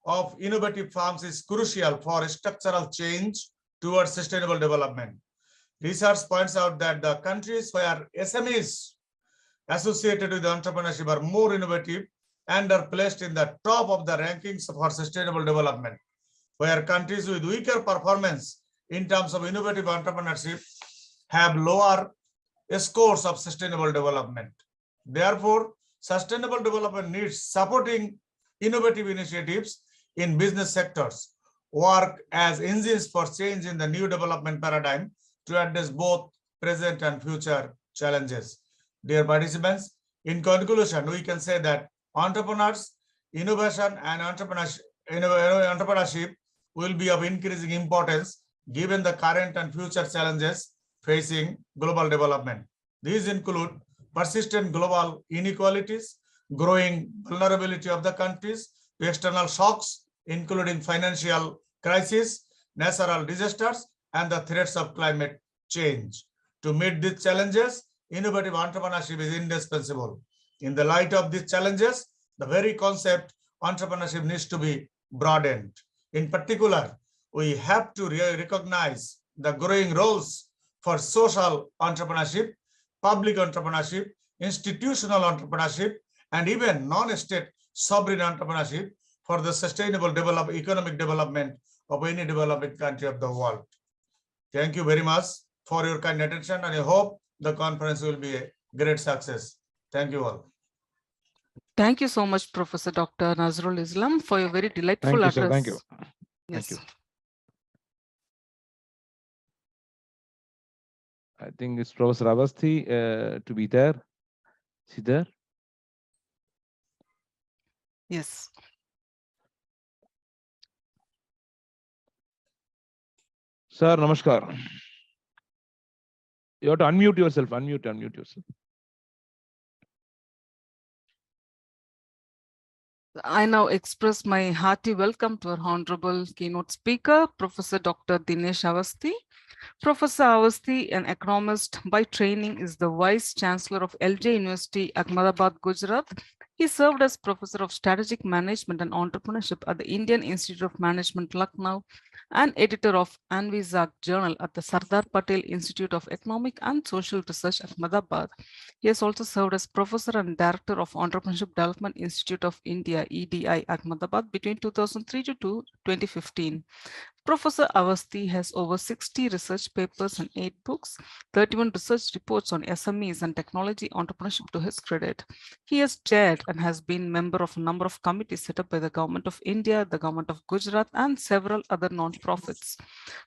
of innovative firms is crucial for structural change towards sustainable development. Research points out that the countries where SMEs associated with entrepreneurship are more innovative and are placed in the top of the rankings for sustainable development, where countries with weaker performance in terms of innovative entrepreneurship have lower scores of sustainable development. Therefore, sustainable development needs supporting innovative initiatives in business sectors, work as engines for change in the new development paradigm to address both present and future challenges. Dear participants, in conclusion, we can say that entrepreneurs, innovation, and entrepreneurship will be of increasing importance given the current and future challenges facing global development. These include persistent global inequalities, growing vulnerability of the countries to external shocks, including financial crisis, natural disasters, and the threats of climate change. To meet these challenges, innovative entrepreneurship is indispensable. In the light of these challenges, the very concept entrepreneurship needs to be broadened. In particular, we have to recognize the growing roles for social entrepreneurship, public entrepreneurship, institutional entrepreneurship, and even non-state sovereign entrepreneurship for the sustainable economic development of any developing country of the world. Thank you very much for your kind attention, and I hope the conference will be a great success. Thank you all. Thank you so much, Professor Dr. Nazrul Islam, for your very delightful Thank you, address. sir. Thank you. Yes. Thank you. I think it's Professor Avasthi to be there. Is he there? Yes. Sir, namaskar. You have to unmute yourself. Unmute yourself. I now express my hearty welcome to our honorable keynote speaker, Professor Dr. Dinesh Avasthi. Professor Avasthi, an economist by training, is the Vice Chancellor of LJ University, Ahmedabad, Gujarat. He served as Professor of Strategic Management and Entrepreneurship at the Indian Institute of Management, Lucknow, and editor of Anvizag Journal at the Sardar Patel Institute of Economic and Social Research, Ahmedabad. He has also served as Professor and Director of Entrepreneurship Development Institute of India, EDI, Ahmedabad, between 2003 to 2015. Professor Avasti has over 60 research papers and 8 books, 31 research reports on SMEs and technology entrepreneurship to his credit. He has chaired and has been member of a number of committees set up by the Government of India, the Government of Gujarat, and several other non-profits.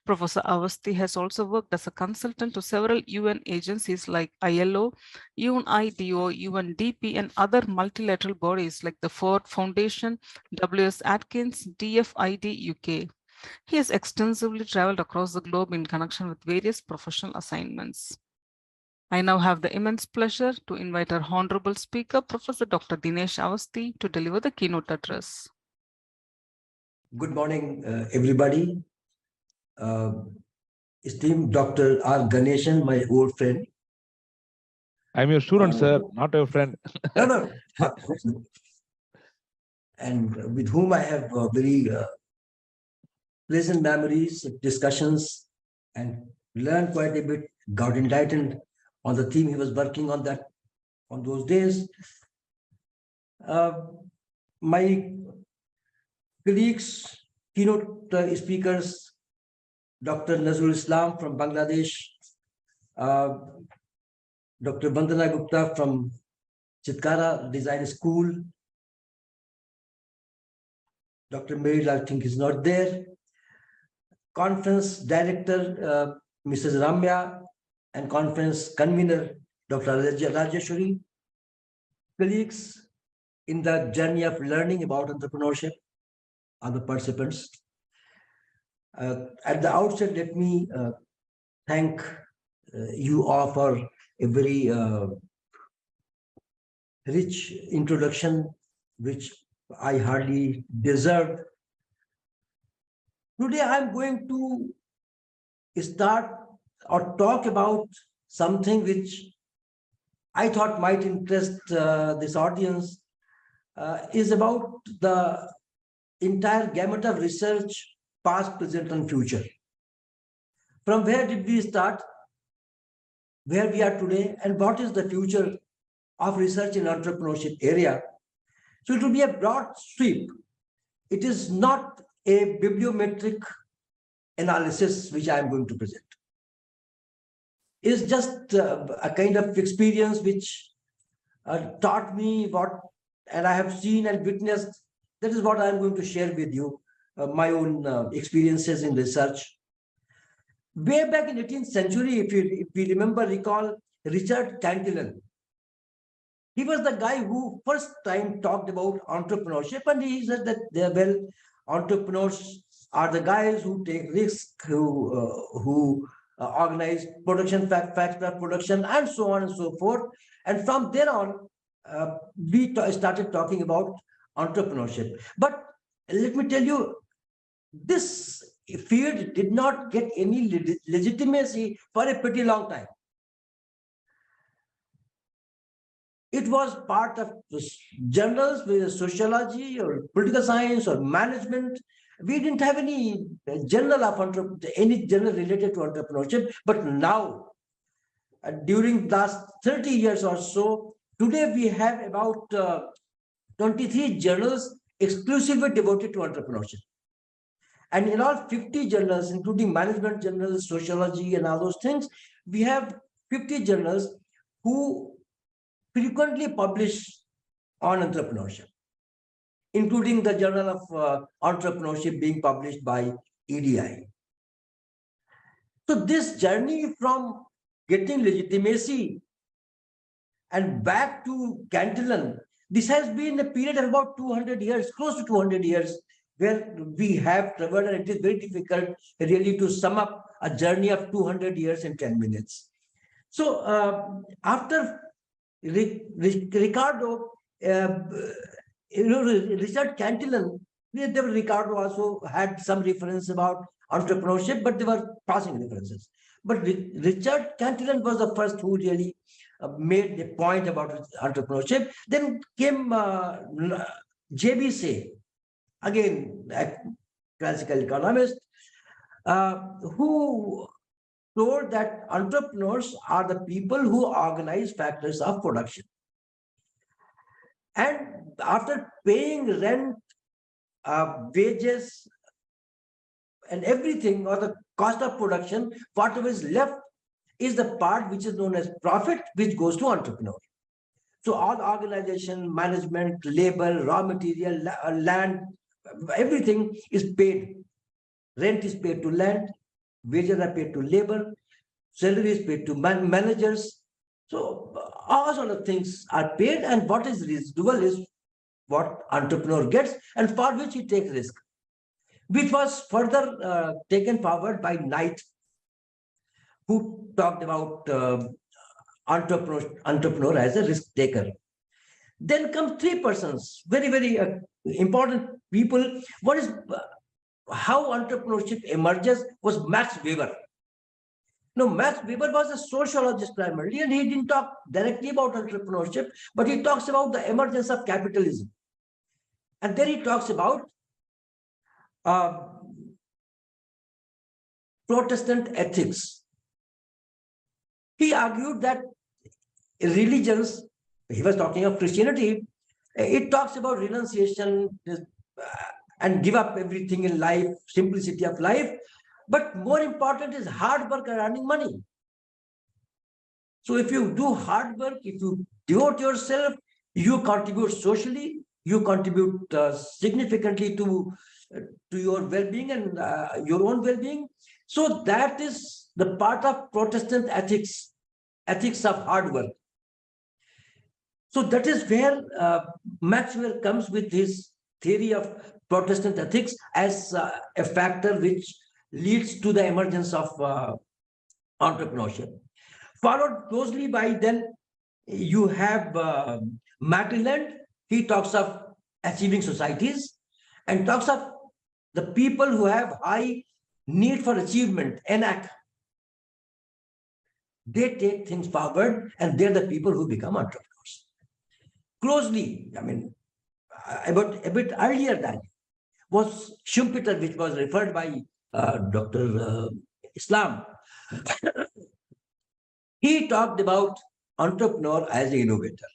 Professor Avasti has also worked as a consultant to several UN agencies like ILO, UNIDO, UNDP, and other multilateral bodies like the Ford Foundation, W.S. Atkins, DFID UK. He has extensively traveled across the globe in connection with various professional assignments. I now have the immense pleasure to invite our honorable speaker, Professor Dr. Dinesh Avasti, to deliver the keynote address. Good morning, everybody. Esteemed Dr. R. Ganeshan, my old friend. I'm your student, sir, not your friend. No. And with whom I have very pleasant memories, discussions, and learned quite a bit, got enlightened on the theme he was working on those days. My colleagues, keynote speakers, Dr. Nazrul Islam from Bangladesh, Dr. Vandana Gupta from Chitkara Design School, Dr. Meryl, I think is not there. Conference Director, Mrs. Ramya, and conference convener, Dr. Rajeshwari. Colleagues in the journey of learning about entrepreneurship, other participants. At the outset, let me thank you all for a very rich introduction, which I hardly deserved. Today, I'm going to start or talk about something which I thought might interest this audience, is about the entire gamut of research, past, present, and future. From where did we start, where we are today, and what is the future of research in entrepreneurship area? So it will be a broad sweep. It is not a bibliometric analysis which I am going to present. It's just a kind of experience which taught me what, and I have seen and witnessed. That is what I am going to share with you, my own experiences in research. Way back in 18th century, if we recall Richard Cantillon. He was the guy who first time talked about entrepreneurship, and he said that entrepreneurs are the guys who take risks, who organize production, factor of production, and so on and so forth. And from there on, we started talking about entrepreneurship. But let me tell you, this field did not get any legitimacy for a pretty long time. It was part of journals with sociology or political science or management. We didn't have any journal of any journal related to entrepreneurship. But now, during the last 30 years or so, today we have about 23 journals exclusively devoted to entrepreneurship. And in all 50 journals, including management journals, sociology, and all those things, we have 50 journals who frequently publish on entrepreneurship, including the Journal of Entrepreneurship being published by EDI. So this journey from getting legitimacy and back to Cantillon, this has been a period of about 200 years, close to 200 years, where we have traveled, and it is very difficult really to sum up a journey of 200 years in 10 minutes. So after Ricardo, Richard Cantillon, Ricardo also had some reference about entrepreneurship, but they were passing references. But Richard Cantillon was the first who really made the point about entrepreneurship. Then came J.B. Say, again, a classical economist, who told that entrepreneurs are the people who organize factors of production. And after paying rent, wages, and everything, or the cost of production, whatever is left is the part which is known as profit, which goes to entrepreneur. So all organization, management, labor, raw material, land, everything is paid. Rent is paid to land, wages are paid to labor, salary is paid to managers. So all sort of things are paid, and what is residual is what entrepreneur gets, and for which he takes risk, which was further taken forward by Knight, who talked about entrepreneur as a risk taker. Then come three persons, very, very important people. What is how entrepreneurship emerges was Max Weber. No, Max Weber was a sociologist primarily, and he didn't talk directly about entrepreneurship, but he talks about the emergence of capitalism. And then he talks about Protestant ethics. He argued that religions, he was talking of Christianity, it talks about renunciation and give up everything in life, simplicity of life. But more important is hard work and earning money. So if you do hard work, if you devote yourself, you contribute socially, you contribute significantly to your well-being and your own well-being. So that is the part of Protestant ethics, ethics of hard work. So that is where Maxwell comes with his theory of Protestant ethics as a factor which leads to the emergence of entrepreneurship. Followed closely by then you have Maitland. He talks of achieving societies and talks of the people who have high need for achievement, NAC. They take things forward, and they're the people who become entrepreneurs. Closely, I mean, about a bit earlier than was Schumpeter, which was referred by Dr. Islam. He talked about entrepreneur as an innovator.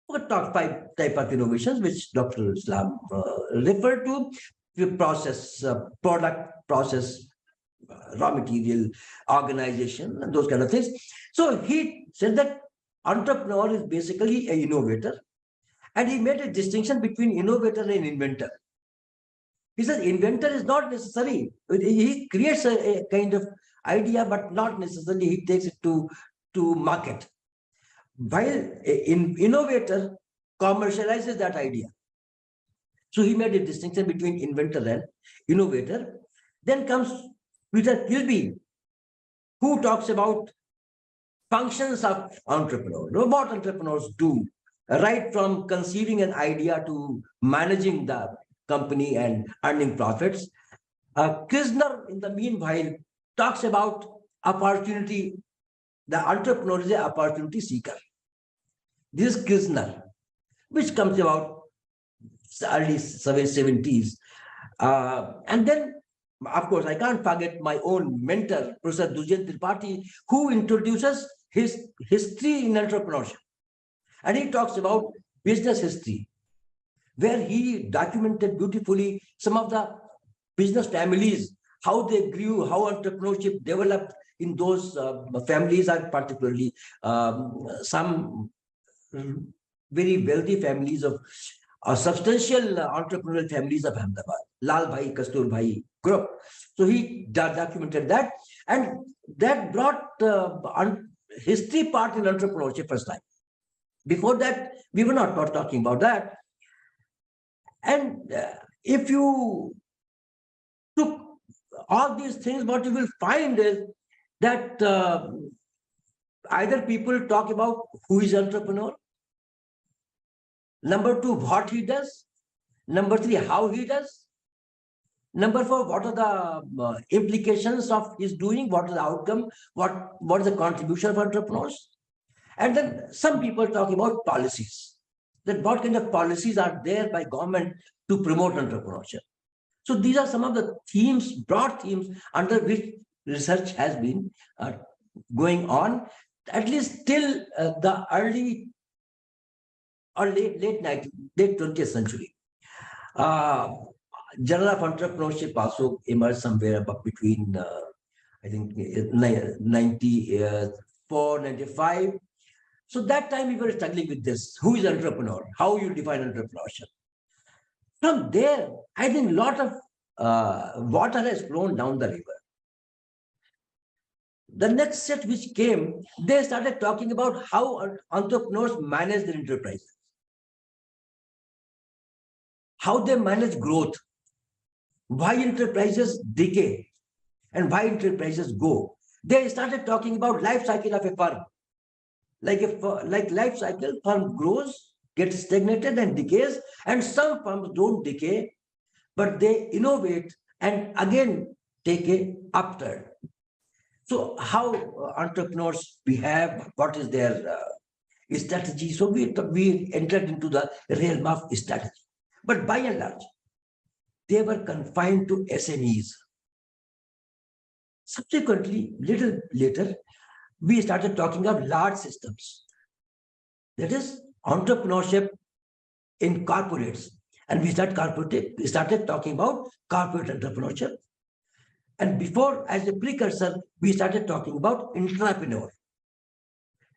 We talked 5 types of innovations, which Dr. Islam referred to: process, product, process, raw material, organization, and those kind of things. So he said that entrepreneur is basically an innovator, and he made a distinction between innovator and inventor. He says inventor is not necessary. He creates a kind of idea, but not necessarily he takes it to market. While an innovator commercializes that idea. So he made a distinction between inventor and innovator. Then comes Peter Kilby, who talks about functions of entrepreneur, what entrepreneurs do, right from conceiving an idea to managing the company and earning profits. Kisner, in the meanwhile, talks about opportunity. The entrepreneur is an opportunity seeker. This is Kisner, which comes about early 70s. And then, of course, I can't forget my own mentor, Professor Dujen Tripathi, who introduces his history in entrepreneurship. And he talks about business history, where he documented beautifully some of the business families, how they grew, how entrepreneurship developed in those families, and particularly some very wealthy families of substantial entrepreneurial families of Ahmedabad, Lal Bhai, Kastur Bhai group. So he documented that, and that brought history part in entrepreneurship first time. Before that, we were not talking about that. And if you took all these things, what you will find is that either people talk about who is entrepreneur, number 2, what he does, number 3, how he does, number 4, what are the implications of his doing, what is the outcome, what is the contribution of entrepreneurs. And then some people talk about policies, that what kind of policies are there by government to promote entrepreneurship. So these are some of the themes, broad themes, under which research has been going on, at least till the early or late 20th century. genre of entrepreneurship also emerged somewhere about between, I think, 94, 95. So that time we were struggling with this. Who is entrepreneur? How you define entrepreneurship? From there, I think a lot of water has flown down the river. The next set which came, they started talking about how entrepreneurs manage their enterprises, how they manage growth, why enterprises decay, and why enterprises go. They started talking about life cycle of a firm. Like life cycle, firm grows, gets stagnated and decays, and some firms don't decay, but they innovate and again take a upturn. So how entrepreneurs behave, what is their strategy? So we entered into the realm of strategy. But by and large, they were confined to SMEs. Subsequently, little later, we started talking of large systems. That is entrepreneurship in corporates. And we started talking about corporate entrepreneurship. And before, as a precursor, we started talking about intrapreneur.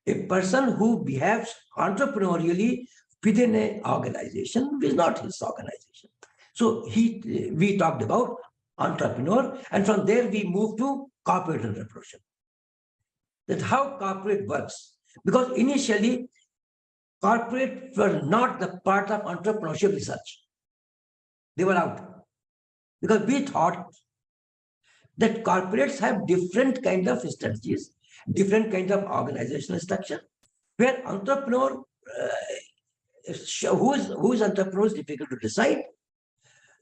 A person who behaves entrepreneurially within an organization is not his organization. So we talked about entrepreneur, and from there we moved to corporate entrepreneurship. That's how corporate works. Because initially, corporate were not the part of entrepreneurship research. They were out. Because we thought that corporates have different kind of strategies, different kind of organizational structure, where entrepreneur, who is entrepreneur is difficult to decide.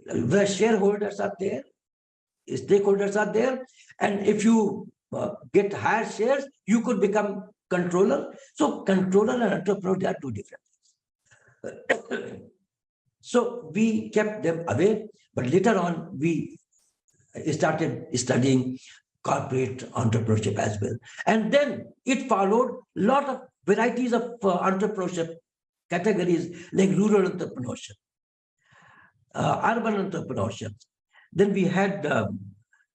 Where shareholders are there, stakeholders are there, and if you get higher shares, you could become controller. So controller and entrepreneur, they are two different things. So we kept them away, but later on we started studying corporate entrepreneurship as well. And then it followed a lot of varieties of entrepreneurship categories like rural entrepreneurship, urban entrepreneurship. Then we had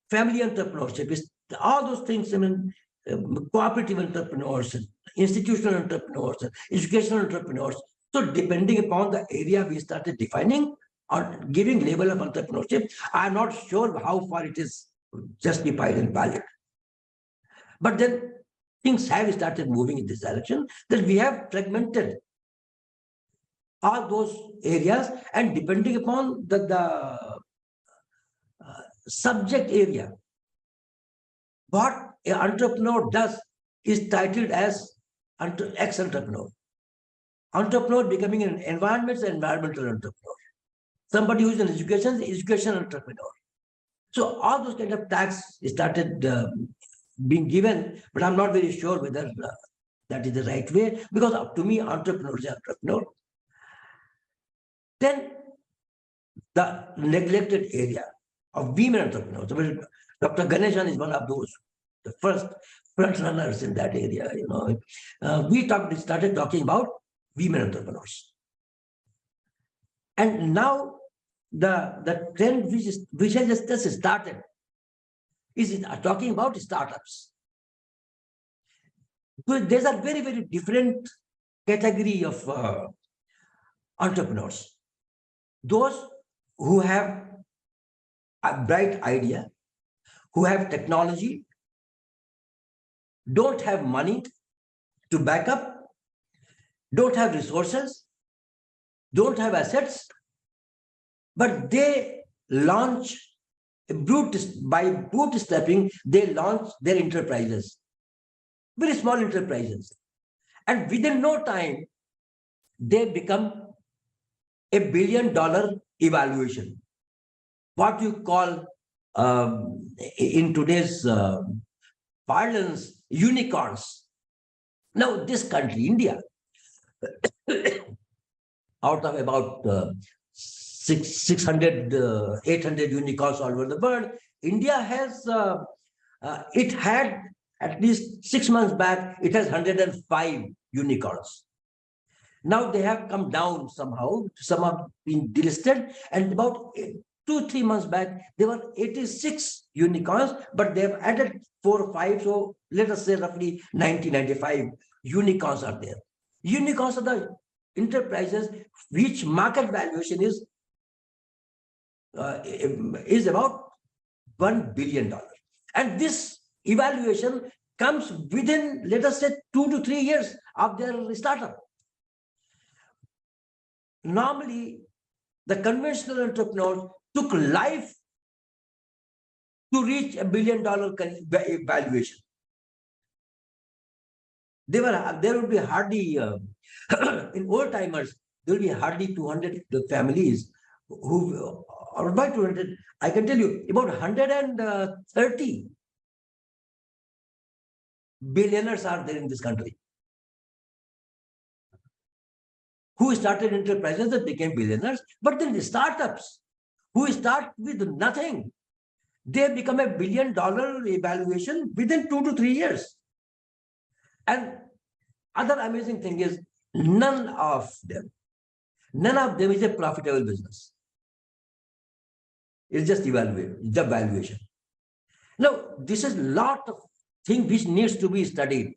family entrepreneurship. All those things, I mean, cooperative entrepreneurs, institutional entrepreneurs, educational entrepreneurs. So depending upon the area, we started defining or giving label of entrepreneurship. I'm not sure how far it is justified and valid. But then things have started moving in this direction, that we have fragmented all those areas, and depending upon the subject area, what an entrepreneur does is titled as ex-entrepreneur. Entrepreneur becoming an environmental entrepreneur. Somebody who is in education, education entrepreneur. So all those kind of tags started being given, but I'm not very sure whether that is the right way, because to me, entrepreneur is entrepreneur. Then the neglected area of women entrepreneurs. Dr. Ganeshan is one of those, the first front runners in that area. You know, we started talking about women entrepreneurs, and now the trend which has just started is talking about startups. Because there's a very, very different category of entrepreneurs. Those who have a bright idea, who have technology, don't have money to back up, don't have resources, don't have assets, but they launch by bootstrapping, they launch their enterprises, very small enterprises. And within no time, they become $1 billion evaluation. What you call in today's parlance, unicorns. Now, this country, India, out of about 600, 800 unicorns all over the world, India has, it had at least 6 months back, it has 105 unicorns. Now they have come down somehow, some have been delisted, and about 2 2-3 months back, there were 86 unicorns, but they have added 4 or 5. So let us say roughly 95 unicorns are there. Unicorns are the enterprises which market valuation is about $1 billion. And this evaluation comes within, let us say, 2 to 3 years of their startup. Normally, the conventional entrepreneurs took life to reach $1 billion valuation. There would be hardly, in old timers, there will be hardly 200 families who, or by 200, I can tell you about 130 billionaires are there in this country who started enterprises that became billionaires, but then the startups who start with nothing, they become $1 billion evaluation within 2 to 3 years. And other amazing thing is none of them is a profitable business. It's just the valuation. Now, this is a lot of thing which needs to be studied.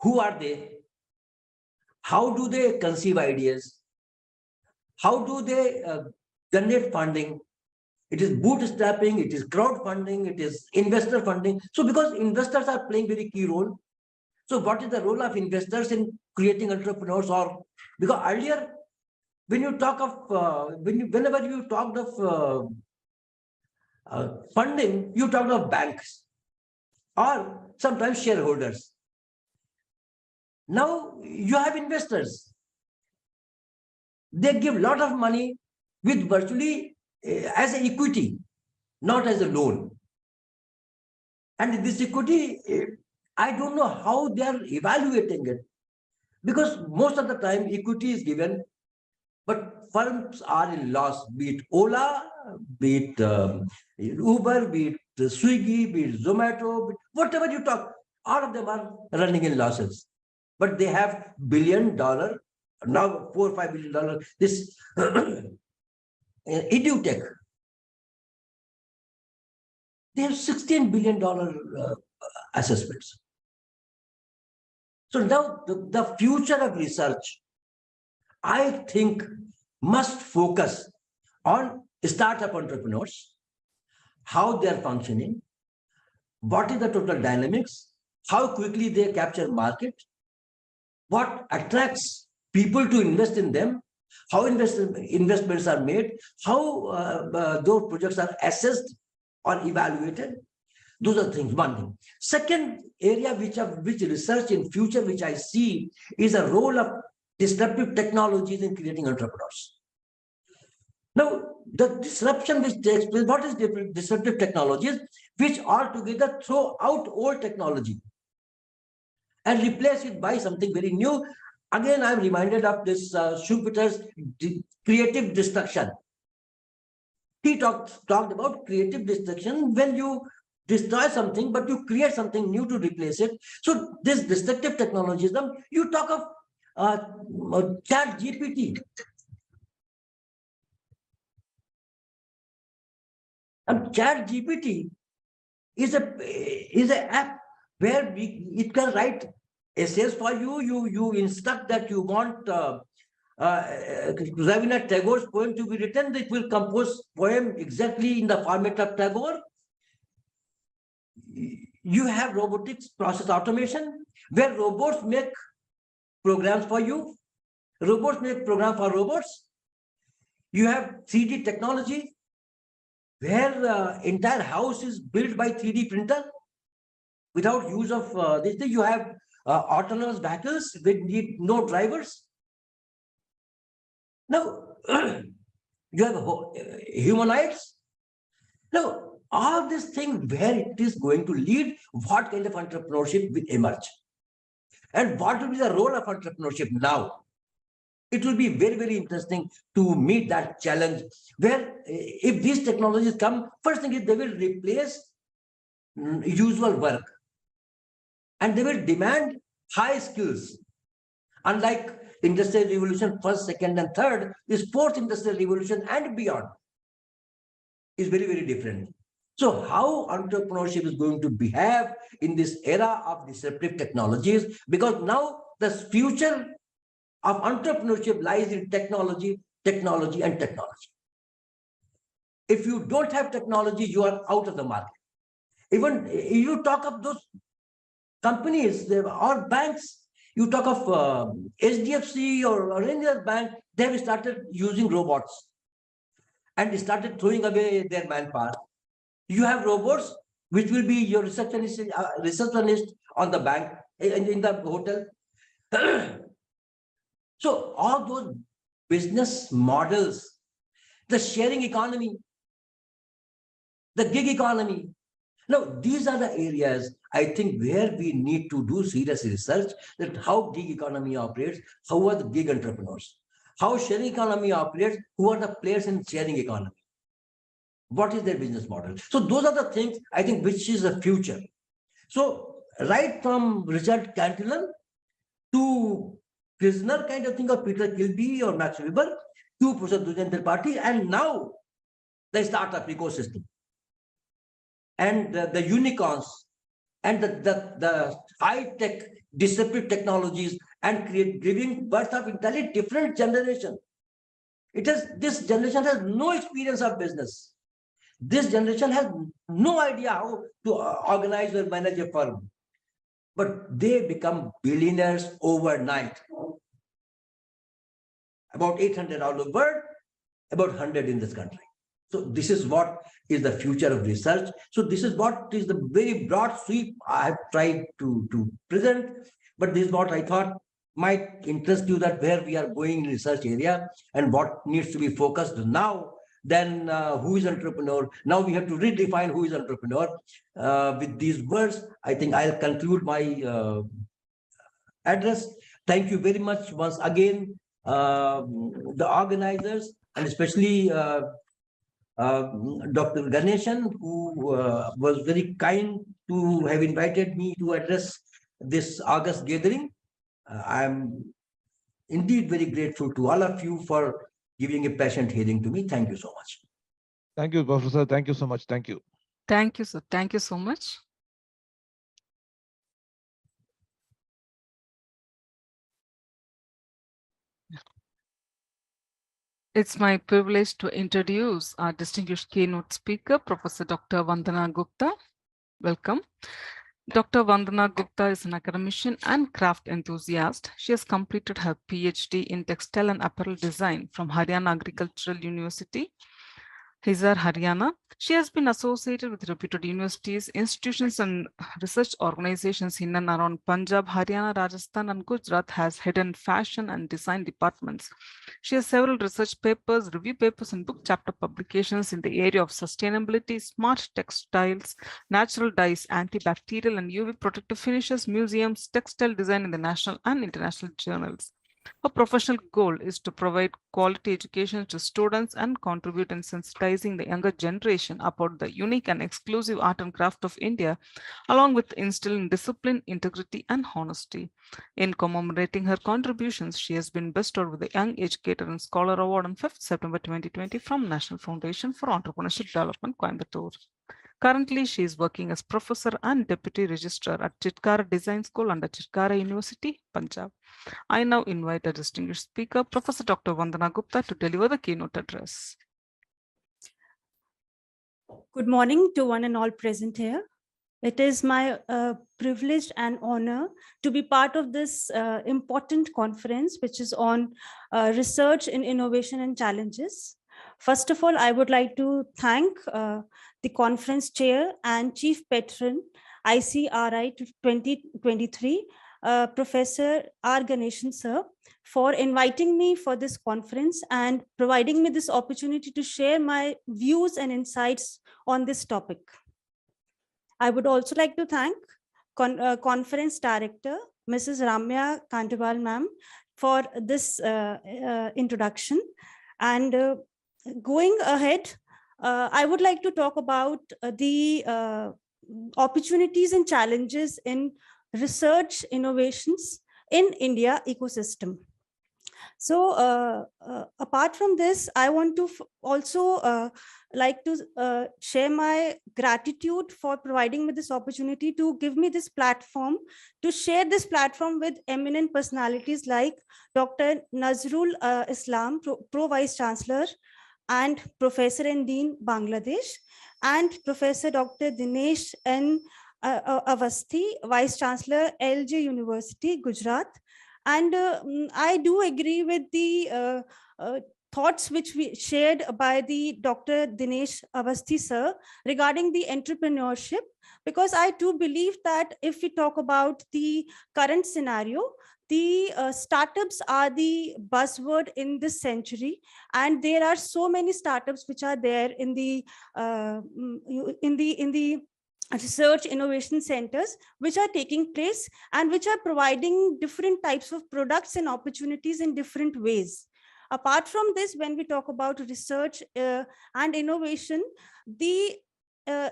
Who are they? How do they conceive ideas? How do they generate funding? It is bootstrapping, it is crowdfunding, it is investor funding. So because investors are playing very key role. So what is the role of investors in creating entrepreneurs? Or because earlier, when you talk of, whenever you talked of funding, you talked of banks or sometimes shareholders. Now you have investors. They give a lot of money with virtually as an equity, not as a loan. And this equity, I don't know how they are evaluating it, because most of the time equity is given, but firms are in loss, be it Ola, be it Uber, be it Swiggy, be it Zomato, whatever you talk, all of them are running in losses. But they have $1 billion, now $4 or $5 billion, this EduTech, they have $16 billion assessments. So now the future of research, I think, must focus on startup entrepreneurs, how they are functioning, what is the total dynamics, how quickly they capture market, what attracts people to invest in them, how investments are made, how those projects are assessed or evaluated. Those are things, one thing. Second area which research in future, which I see, is a role of disruptive technologies in creating entrepreneurs. Now, the disruption which takes place, what is disruptive technologies? Which altogether throw out old technology and replace it by something very new. Again, I'm reminded of this Schumpeter's creative destruction. He talked about creative destruction when you destroy something, but you create something new to replace it. So this destructive technologies, you talk of Chat GPT. And Chat GPT is an app where it can write essays for you. You instruct that you want Rabindranath Tagore's poem to be written. It will compose poem exactly in the format of Tagore. You have robotics process automation, where robots make programs for you. Robots make programs for robots. You have 3D technology, where entire house is built by 3D printer without use of this thing. You have autonomous vehicles with need no drivers. Now, you have humanoids. Now, all this thing, where it is going to lead, what kind of entrepreneurship will emerge, and what will be the role of entrepreneurship now. It will be very, very interesting to meet that challenge, where if these technologies come, first thing is they will replace usual work and they will demand high skills. Unlike industrial revolution, first, second, and third, this fourth industrial revolution and beyond. is very, very different. So how entrepreneurship is going to behave in this era of disruptive technologies, because now the future of entrepreneurship lies in technology, technology, and technology. If you don't have technology, you are out of the market. Even you talk of those companies or banks, you talk of HDFC or any other bank, they have started using robots and started throwing away their manpower. You have robots, which will be your receptionist on the bank, in the hotel. So all those business models, the sharing economy, the gig economy. Now, these are the areas I think where we need to do serious research, that how gig economy operates, how are the gig entrepreneurs, how sharing economy operates, who are the players in sharing economy, what is their business model. So those are the things I think which is the future. So right from Richard Cantillon to prisoner kind of thing of Peter Kilby or Max Weber to Professor Dujendra Party, and now the startup ecosystem and the unicorns and the high-tech disruptive technologies and giving birth of entirely different generation. This generation has no experience of business. This generation has no idea how to organize or manage a firm, but they become billionaires overnight. About 800 all over the world, about 100 in this country. So this is what is the future of research. So this is what is the very broad sweep I have tried to present, but this is what I thought might interest you, that where we are going in research area and what needs to be focused now. Then who is entrepreneur? Now we have to redefine who is entrepreneur. With these words, I think I'll conclude my address. Thank you very much once again, the organizers, and especially Dr. Ganeshan, who was very kind to have invited me to address this August gathering. I'm indeed very grateful to all of you for giving a patient hearing to me. Thank you so much. Thank you, Professor. Thank you so much. Thank you. Thank you, sir. Thank you so much. It's my privilege to introduce our distinguished keynote speaker, Professor Dr. Vandana Gupta. Welcome. Dr. Vandana Gupta is an academician and craft enthusiast. She has completed her PhD in textile and apparel design from Haryana Agricultural University, Hisar, Haryana. She has been associated with reputed universities, institutions, and research organizations in and around Punjab, Haryana, Rajasthan, and Gujarat, has hidden fashion and design departments. She has several research papers, review papers, and book chapter publications in the area of sustainability, smart textiles, natural dyes, antibacterial and UV protective finishes, museums, textile design in the national and international journals. Her professional goal is to provide quality education to students and contribute in sensitizing the younger generation about the unique and exclusive art and craft of India, along with instilling discipline, integrity, and honesty. In commemorating her contributions, she has been bestowed with the Young Educator and Scholar Award on 5th September 2020 from National Foundation for Entrepreneurship Development, Coimbatore. Currently, she is working as professor and deputy registrar at Chitkara Design School under Chitkara University, Punjab. I now invite a distinguished speaker, Professor Dr. Vandana Gupta, to deliver the keynote address. Good morning to one and all present here. It is my privilege and honor to be part of this important conference, which is on research in innovation and challenges. First of all, I would like to thank the conference chair and chief patron, ICRIC 2023, Professor R. Ganeshan sir, for inviting me for this conference and providing me this opportunity to share my views and insights on this topic. I would also like to thank conference director, Mrs. Ramya Kantiwal ma'am, for this introduction. And going ahead, I would like to talk about the opportunities and challenges in research innovations in India ecosystem. So apart from this, I want to also like to share my gratitude for providing me this opportunity to give me this platform, to share this platform with eminent personalities like Dr. Nazrul Islam, Pro Vice Chancellor and Professor and Dean, Bangladesh, and Professor Dr. Dinesh N. Avasthi, Vice Chancellor, LJ University, Gujarat. And I do agree with the thoughts which we shared by the Dr. Dinesh Avasthi sir regarding the entrepreneurship, because I do believe that if we talk about the current scenario, the startups are the buzzword in this century, and there are so many startups which are there in the research innovation centers which are taking place and which are providing different types of products and opportunities in different ways. Apart from this, when we talk about research and innovation, the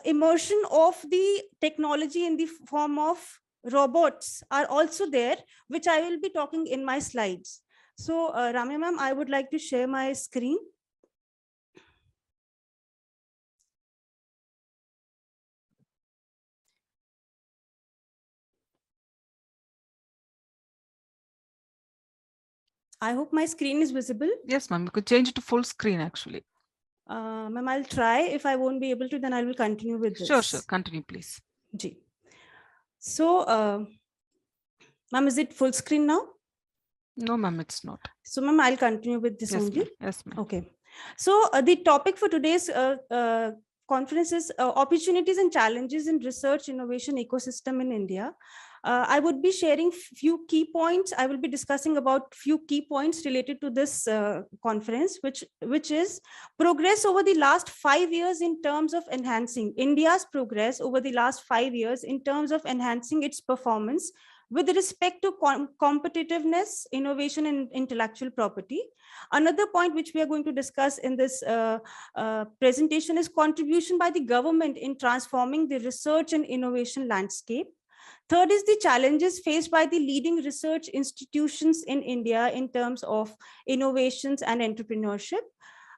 immersion of the technology in the form of robots are also there, which I will be talking in my slides. So Ramya ma'am, I would like to share my screen. I hope my screen is visible. Yes, ma'am. You could change it to full screen actually. Ma'am, I'll try. If I won't be able to, then I will continue with this. Sure. Continue, please. Ji. So, ma'am, is it full screen now? No, ma'am, it's not. So, ma'am, I'll continue with this Yes, only. ma'am. Yes, ma'am. Okay. So, the topic for today's conference is opportunities and challenges in research innovation ecosystem in India. I would be sharing few key points. I will be discussing about few key points related to this conference, which is progress over the last 5 years in terms of enhancing India's progress over the last 5 years in terms of enhancing its performance with respect to competitiveness, innovation, and intellectual property. Another point which we are going to discuss in this presentation is contribution by the government in transforming the research and innovation landscape. Third is the challenges faced by the leading research institutions in India in terms of innovations and entrepreneurship.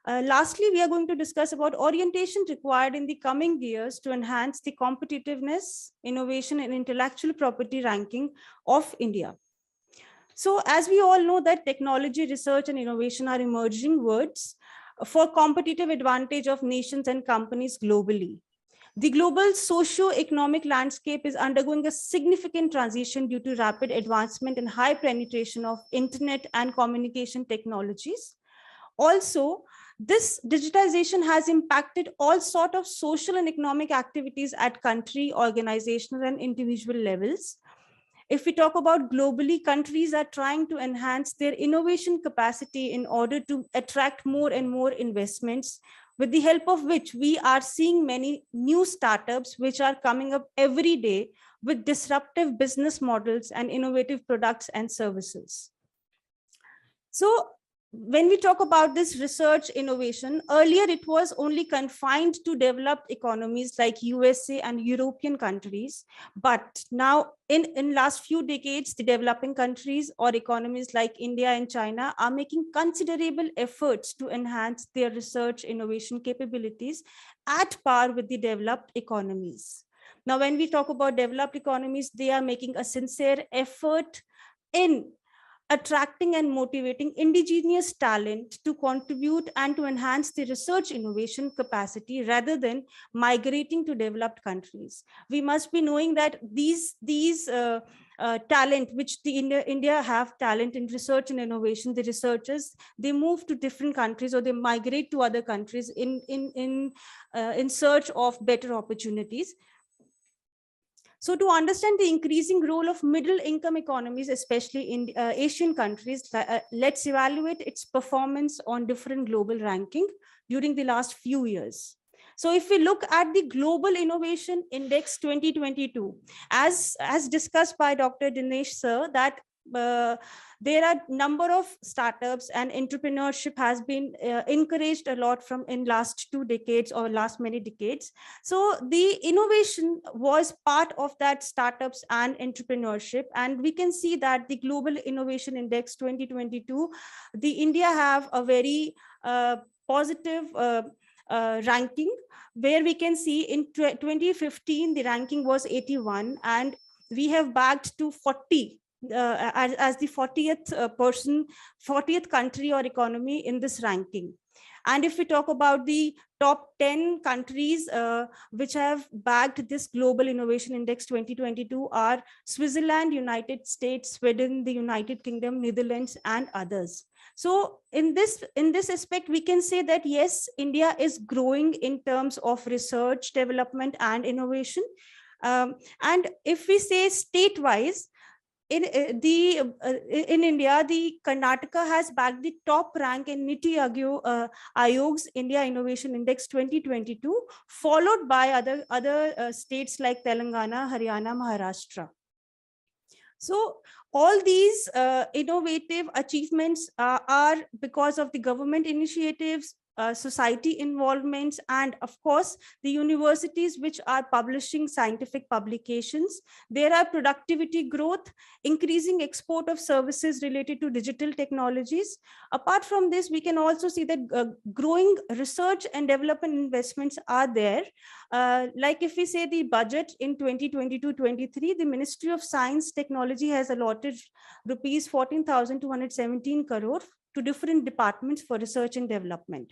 Lastly, we are going to discuss about orientation required in the coming years to enhance the competitiveness, innovation, and intellectual property ranking of India. So as we all know that technology, research, and innovation are emerging words for competitive advantage of nations and companies globally. The global socio-economic landscape is undergoing a significant transition due to rapid advancement and high penetration of internet and communication technologies. Also, this digitization has impacted all sorts of social and economic activities at country, organizational, and individual levels. If we talk about globally, countries are trying to enhance their innovation capacity in order to attract more and more investments, with the help of which we are seeing many new startups which are coming up every day with disruptive business models and innovative products and services. So when we talk about this research innovation, earlier it was only confined to developed economies like USA and European countries. But now in last few decades, the developing countries or economies like India and China are making considerable efforts to enhance their research innovation capabilities at par with the developed economies. Now, when we talk about developed economies, they are making a sincere effort in attracting and motivating indigenous talent to contribute and to enhance the research innovation capacity rather than migrating to developed countries. We must be knowing that these talent, which the India have talent in research and innovation, the researchers, they move to different countries or they migrate to other countries in search of better opportunities. So to understand the increasing role of middle income economies, especially in Asian countries, let's evaluate its performance on different global ranking during the last few years. So if we look at the Global Innovation Index 2022, as discussed by Dr. Dinesh sir, that there are number of startups, and entrepreneurship has been encouraged a lot from in last 2 decades or last many decades. So the innovation was part of that startups and entrepreneurship, and we can see that the Global Innovation Index 2022, the India have a very positive ranking, where we can see in 2015 the ranking was 81, and we have bagged to 40 as the 40th 40th country or economy in this ranking. And if we talk about the top 10 countries which have bagged this Global Innovation Index 2022 are Switzerland, United States, Sweden, the United Kingdom, Netherlands, and others. So in this aspect, we can say that yes, India is growing in terms of research, development, and innovation. And if we say state-wise, in India, the Karnataka has bagged the top rank in Niti Ayog's India Innovation Index 2022, followed by other states like Telangana, Haryana, Maharashtra. So all these innovative achievements are because of the government initiatives, society involvements, and of course the universities which are publishing scientific publications. There are productivity growth, increasing export of services related to digital technologies. Apart from this, we can also see that growing research and development investments are there. Like if we say the budget in 2022-23, the Ministry of Science Technology has allotted rupees 14,217 crore to different departments for research and development.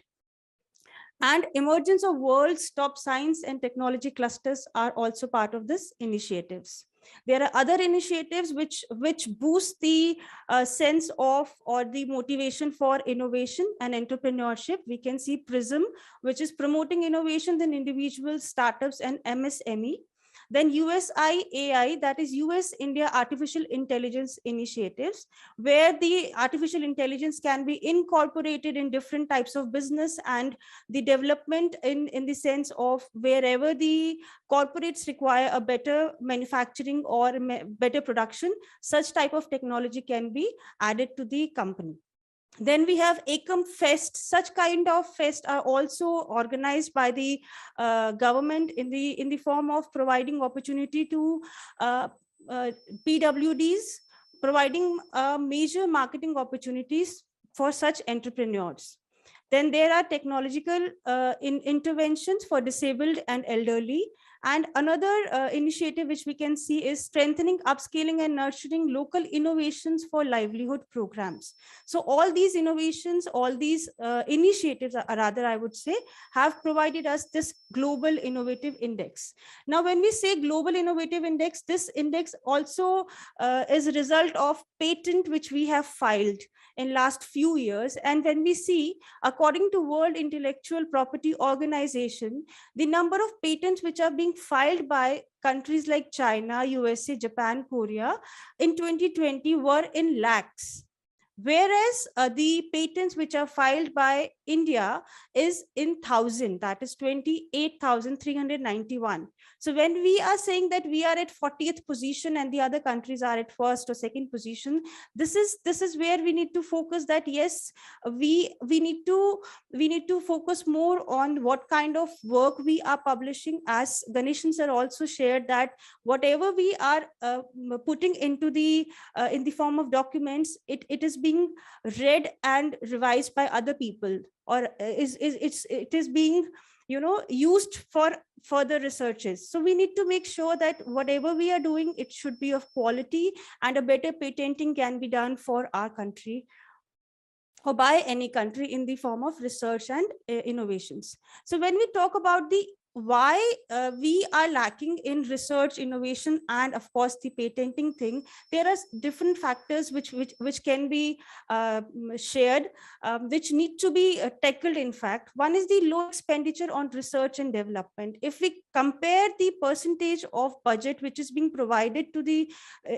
And emergence of world's top science and technology clusters are also part of this initiatives. There are other initiatives which boost the sense of or the motivation for innovation and entrepreneurship. We can see PRISM, which is promoting innovations in individuals, startups, and MSME. Then USIAI, that is US India Artificial Intelligence Initiatives, where the artificial intelligence can be incorporated in different types of business, and the development in the sense of wherever the corporates require a better manufacturing or better production, such type of technology can be added to the company. Then we have Ekam Fest. Such kind of fest are also organized by the government in the form of providing opportunity to PWDs, providing major marketing opportunities for such entrepreneurs. Then there are technological interventions for disabled and elderly. And another initiative which we can see is strengthening, upscaling, and nurturing local innovations for livelihood programs. So all these innovations, all these initiatives, rather I would say, have provided us this Global Innovative Index. Now, when we say Global Innovative Index, this index also is a result of patent which we have filed in last few years. And when we see, according to World Intellectual Property Organization, the number of patents which are being filed by countries like China, USA, Japan, Korea in 2020 were in lakhs. Whereas the patents which are filed by India is in 1,000, that is 28,391. So when we are saying that we are at 40th position and the other countries are at first or second position, this is where we need to focus that yes, we need to focus more on what kind of work we are publishing. As Ganeshan sir also shared that whatever we are putting into the in the form of documents, it is being read and revised by other people, or it is being used for further researches. So we need to make sure that whatever we are doing, it should be of quality, and a better patenting can be done for our country or by any country in the form of research and innovations. So when we talk about the why we are lacking in research, innovation, and of course the patenting thing, there are different factors which can be shared, which need to be tackled. In fact, one is the low expenditure on research and development. If we compare the percentage of budget which is being provided to the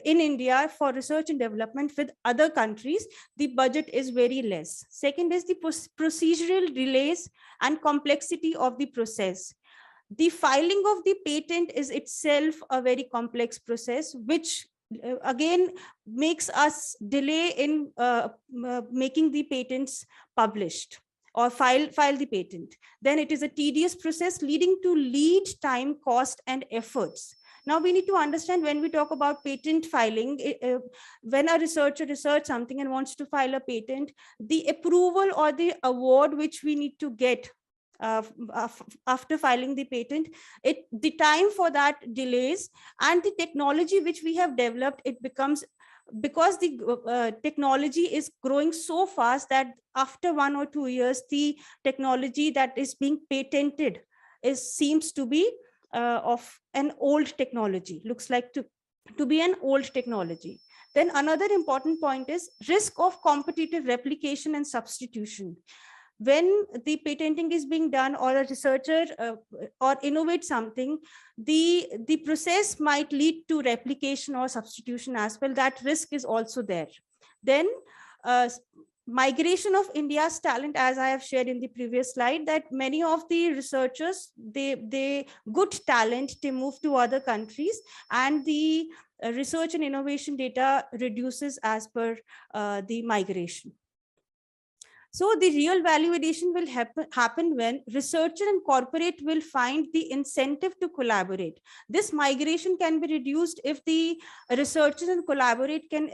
in India for research and development with other countries, the budget is very less. Second is the procedural delays and complexity of the process. The filing of the patent is itself a very complex process, which again makes us delay in making the patents published or file the patent. Then it is a tedious process leading to lead time, cost, and efforts. Now we need to understand, when we talk about patent filing, when a researcher researches something and wants to file a patent, the approval or the award which we need to get after filing the patent, the time for that delays, and the technology which we have developed, it becomes, because the technology is growing so fast that after 1 or 2 years, the technology that is being patented seems to be of an old technology, looks like to be an old technology. Then another important point is risk of competitive replication and substitution. When the patenting is being done, or a researcher or innovate something, the process might lead to replication or substitution as well. That risk is also there. Then migration of India's talent, as I have shared in the previous slide, that many of the researchers, they good talent, they move to other countries, and the research and innovation data reduces as per the migration. So the real value addition will happen when researcher and corporate will find the incentive to collaborate. This migration can be reduced if the researchers and corporate can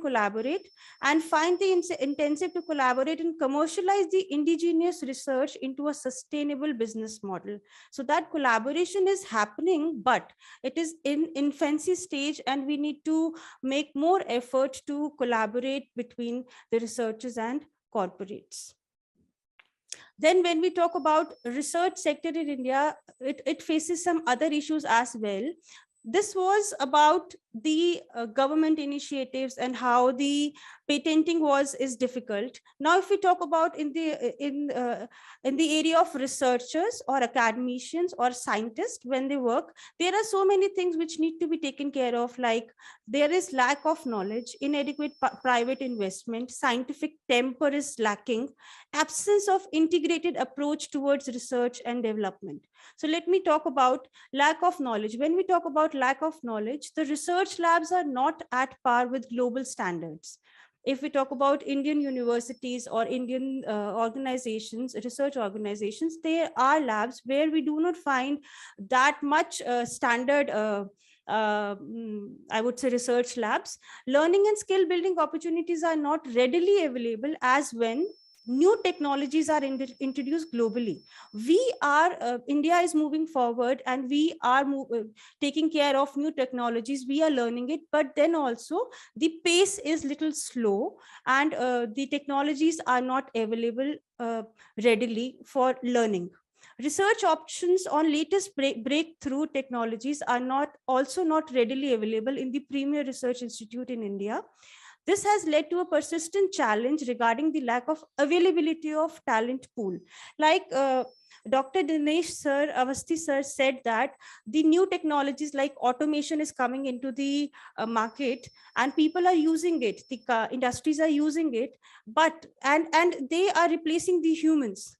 collaborate and find the incentive to collaborate and commercialize the indigenous research into a sustainable business model. So that collaboration is happening, but it is in infancy stage, and we need to make more effort to collaborate between the researchers and corporates. Then when we talk about research sector in India, it faces some other issues as well. This was about the government initiatives and how the patenting is difficult. Now, if we talk about in the area of researchers or academicians or scientists, when they work, there are so many things which need to be taken care of, like there is lack of knowledge, inadequate private investment, scientific temper is lacking, absence of integrated approach towards research and development. So let me talk about lack of knowledge. When we talk about lack of knowledge, the research labs are not at par with global standards. If we talk about Indian universities or Indian organizations, research organizations, there are labs where we do not find that much standard I would say research labs. Learning and skill building opportunities are not readily available as when new technologies are introduced globally. India is moving forward, and we are taking care of new technologies. We are learning it, but then also the pace is little slow, and the technologies are not available readily for learning. Research options on latest breakthrough technologies are also not readily available in the premier research institute in India. This has led to a persistent challenge regarding the lack of availability of talent pool. Like Dr. Dinesh Avasthi sir said that the new technologies like automation is coming into the market, and people are using it, the industries are using it, but and they are replacing the humans.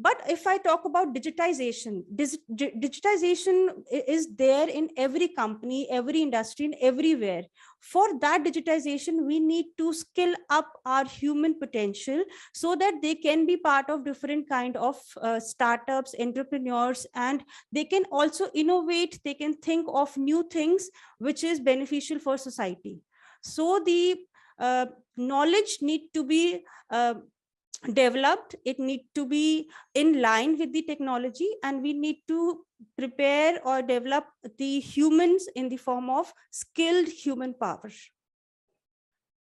But if I talk about digitization, digitization is there in every company, every industry, and everywhere. For that digitization, we need to skill up our human potential so that they can be part of different kind of startups, entrepreneurs, and they can also innovate. They can think of new things which is beneficial for society. So the knowledge need to be developed, it need to be in line with the technology, and we need to prepare or develop the humans in the form of skilled human power.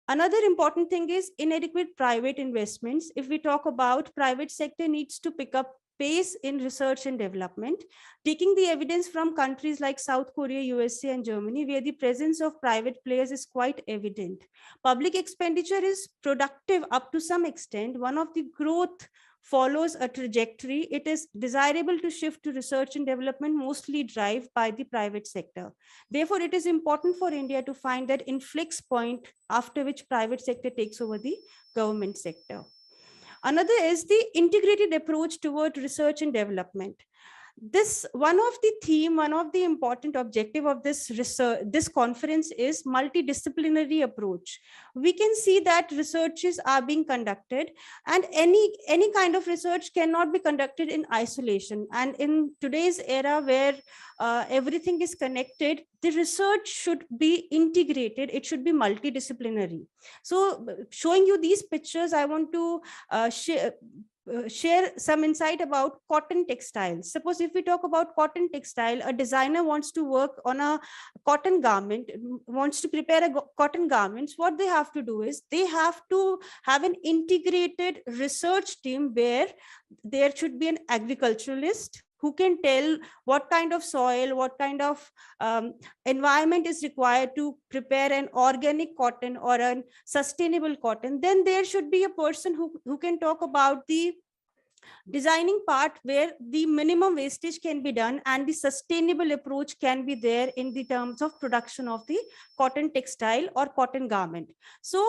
Another important thing is inadequate private investments. If we talk about private sector needs to pick up pace in research and development, taking the evidence from countries like South Korea, USA, and Germany, where the presence of private players is quite evident. Public expenditure is productive up to some extent. One of the growth follows a trajectory. It is desirable to shift to research and development, mostly driven by the private sector. Therefore, it is important for India to find that inflex point after which private sector takes over the government sector. Another is the integrated approach toward research and development. One of the theme, one of the important objective of this research, this conference is multidisciplinary approach. We can see that researches are being conducted, and any kind of research cannot be conducted in isolation. And in today's era where everything is connected, the research should be integrated. It should be multidisciplinary. So showing you these pictures, I want to share some insight about cotton textiles. Suppose if we talk about cotton textile, a designer wants to work on a cotton garment, wants to prepare a cotton garments. What they have to do is they have to have an integrated research team where there should be an agriculturalist who can tell what kind of soil, what kind of environment is required to prepare an organic cotton or a sustainable cotton. Then there should be a person who can talk about the designing part where the minimum wastage can be done and the sustainable approach can be there in the terms of production of the cotton textile or cotton garment. So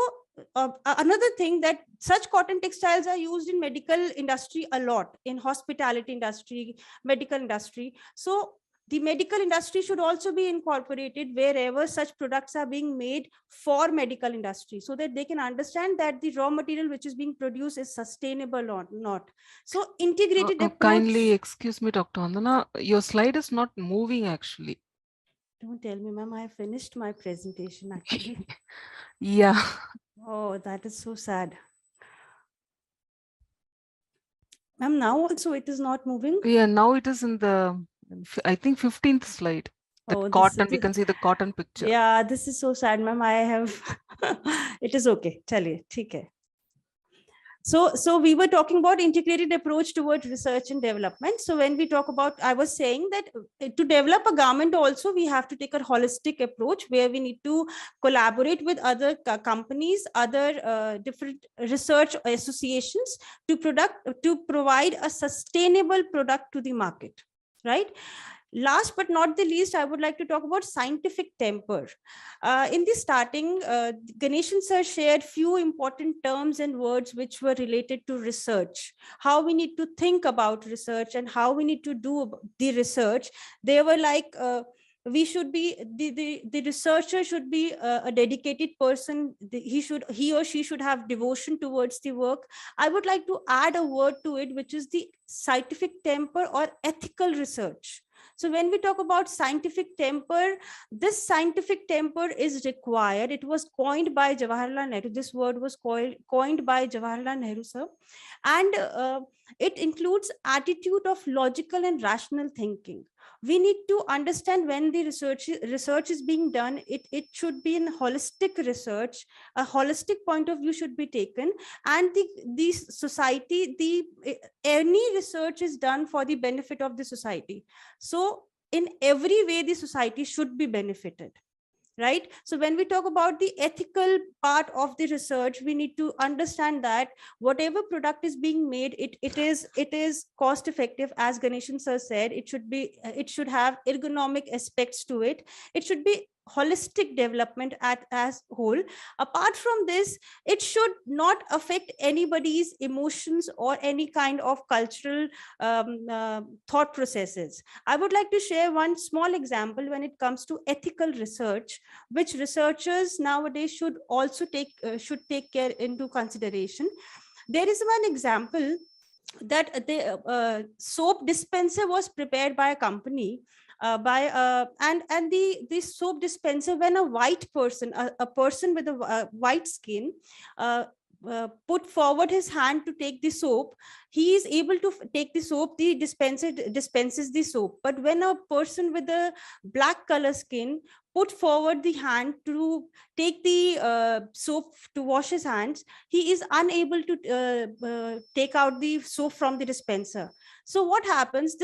another thing, that such cotton textiles are used in medical industry a lot, in hospitality industry, medical industry. So the medical industry should also be incorporated wherever such products are being made for medical industry, so that they can understand that the raw material which is being produced is sustainable or not. So integrated approach. Kindly excuse me, Dr. Vandana, your slide is not moving actually. Don't tell me, ma'am, I have finished my presentation actually. Yeah. Oh, that is so sad. Ma'am, now also it is not moving. Yeah, now it is in the, I think 15th slide. That Oh, cotton, we can see the cotton picture. Yeah, this is so sad, ma'am. I have, it is okay. Chaliye, theek hai. So we were talking about integrated approach towards research and development. So when we talk about, I was saying that to develop a garment also, we have to take a holistic approach where we need to collaborate with other companies, other different research associations to provide a sustainable product to the market, right? Last but not the least, I would like to talk about scientific temper. In the starting, Ganeshan sir shared few important terms and words which were related to research, how we need to think about research and how we need to do the research. They were like, we should be, the researcher should be a dedicated person. He or she should have devotion towards the work. I would like to add a word to it, which is the scientific temper or ethical research. So when we talk about scientific temper, this scientific temper is required. It was coined by Jawaharlal Nehru. This word was coined by Jawaharlal Nehru, sir. And it includes attitude of logical and rational thinking. We need to understand when the research is being done, it should be in holistic research. A holistic point of view should be taken, and the society, any research is done for the benefit of the society. So in every way, the society should be benefited. Right. So when we talk about the ethical part of the research, we need to understand that whatever product is being made, it is cost effective. As Ganeshan sir said, it should have ergonomic aspects to it. It should be holistic development as whole. Apart from this, it should not affect anybody's emotions or any kind of cultural thought processes. I would like to share one small example when it comes to ethical research, which researchers nowadays should also take care into consideration. There is one example that the soap dispenser was prepared by a company and the soap dispenser, when a white person, a person with a white skin put forward his hand to take the soap, he is able to take the soap, the dispenser dispenses the soap. But when a person with a black color skin put forward the hand to take the soap to wash his hands, he is unable to take out the soap from the dispenser. So what happens?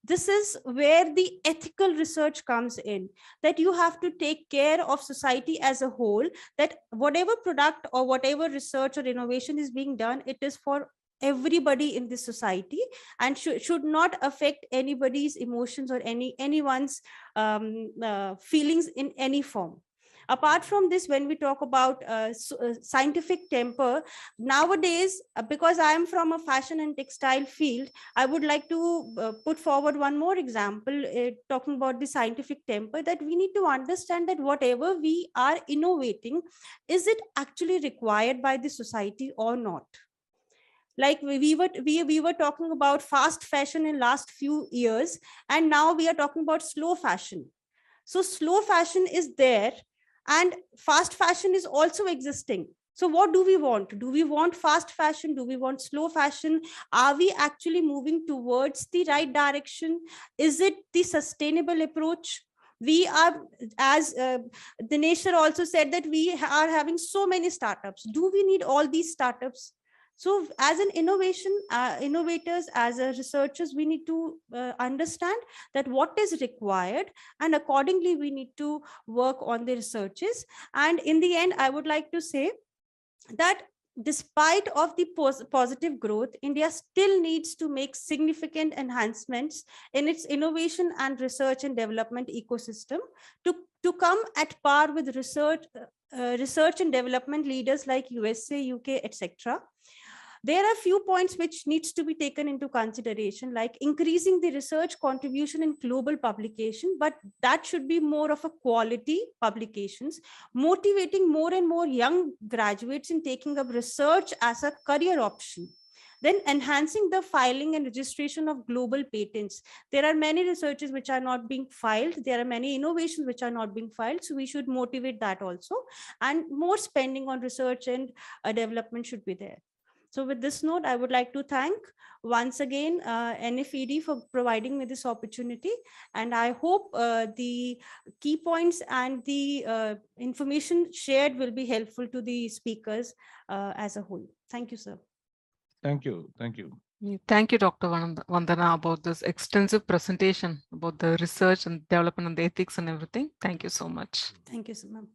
This is where the ethical research comes in, that you have to take care of society as a whole, that whatever product or whatever research or innovation is being done, it is for everybody in this society and should not affect anybody's emotions or anyone's feelings in any form. Apart from this, when we talk about scientific temper, nowadays, because I am from a fashion and textile field, I would like to put forward one more example, talking about the scientific temper, that we need to understand that whatever we are innovating, is it actually required by the society or not? Like we were talking about fast fashion in last few years, and now we are talking about slow fashion. So slow fashion is there and fast fashion is also existing. So what do we want? Do we want fast fashion? Do we want slow fashion? Are we actually moving towards the right direction? Is it the sustainable approach? We are, as Dinesh sir also said, that we are having so many startups. Do we need all these startups? So as an innovators, as a researchers, we need to understand that what is required, and accordingly we need to work on the researches. And in the end, I would like to say that despite of the positive growth, India still needs to make significant enhancements in its innovation and research and development ecosystem to come at par with research and development leaders like USA, UK, etc. There are few points which needs to be taken into consideration, like increasing the research contribution in global publication, but that should be more of a quality publications, motivating more and more young graduates in taking up research as a career option. Then enhancing the filing and registration of global patents. There are many researches which are not being filed. There are many innovations which are not being filed. So we should motivate that also. And more spending on research and development should be there. So with this note, I would like to thank once again NFED for providing me this opportunity. And I hope the key points and the information shared will be helpful to the speakers as a whole. Thank you, sir. Thank you. Thank you. Thank you, Dr. Vandana, about this extensive presentation about the research and development and the ethics and everything. Thank you so much. Thank you, sir, ma'am.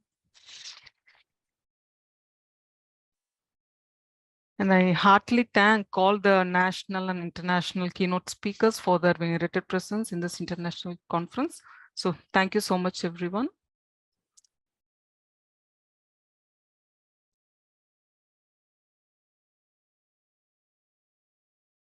And I heartily thank all the national and international keynote speakers for their venerated presence in this international conference. So thank you so much, everyone.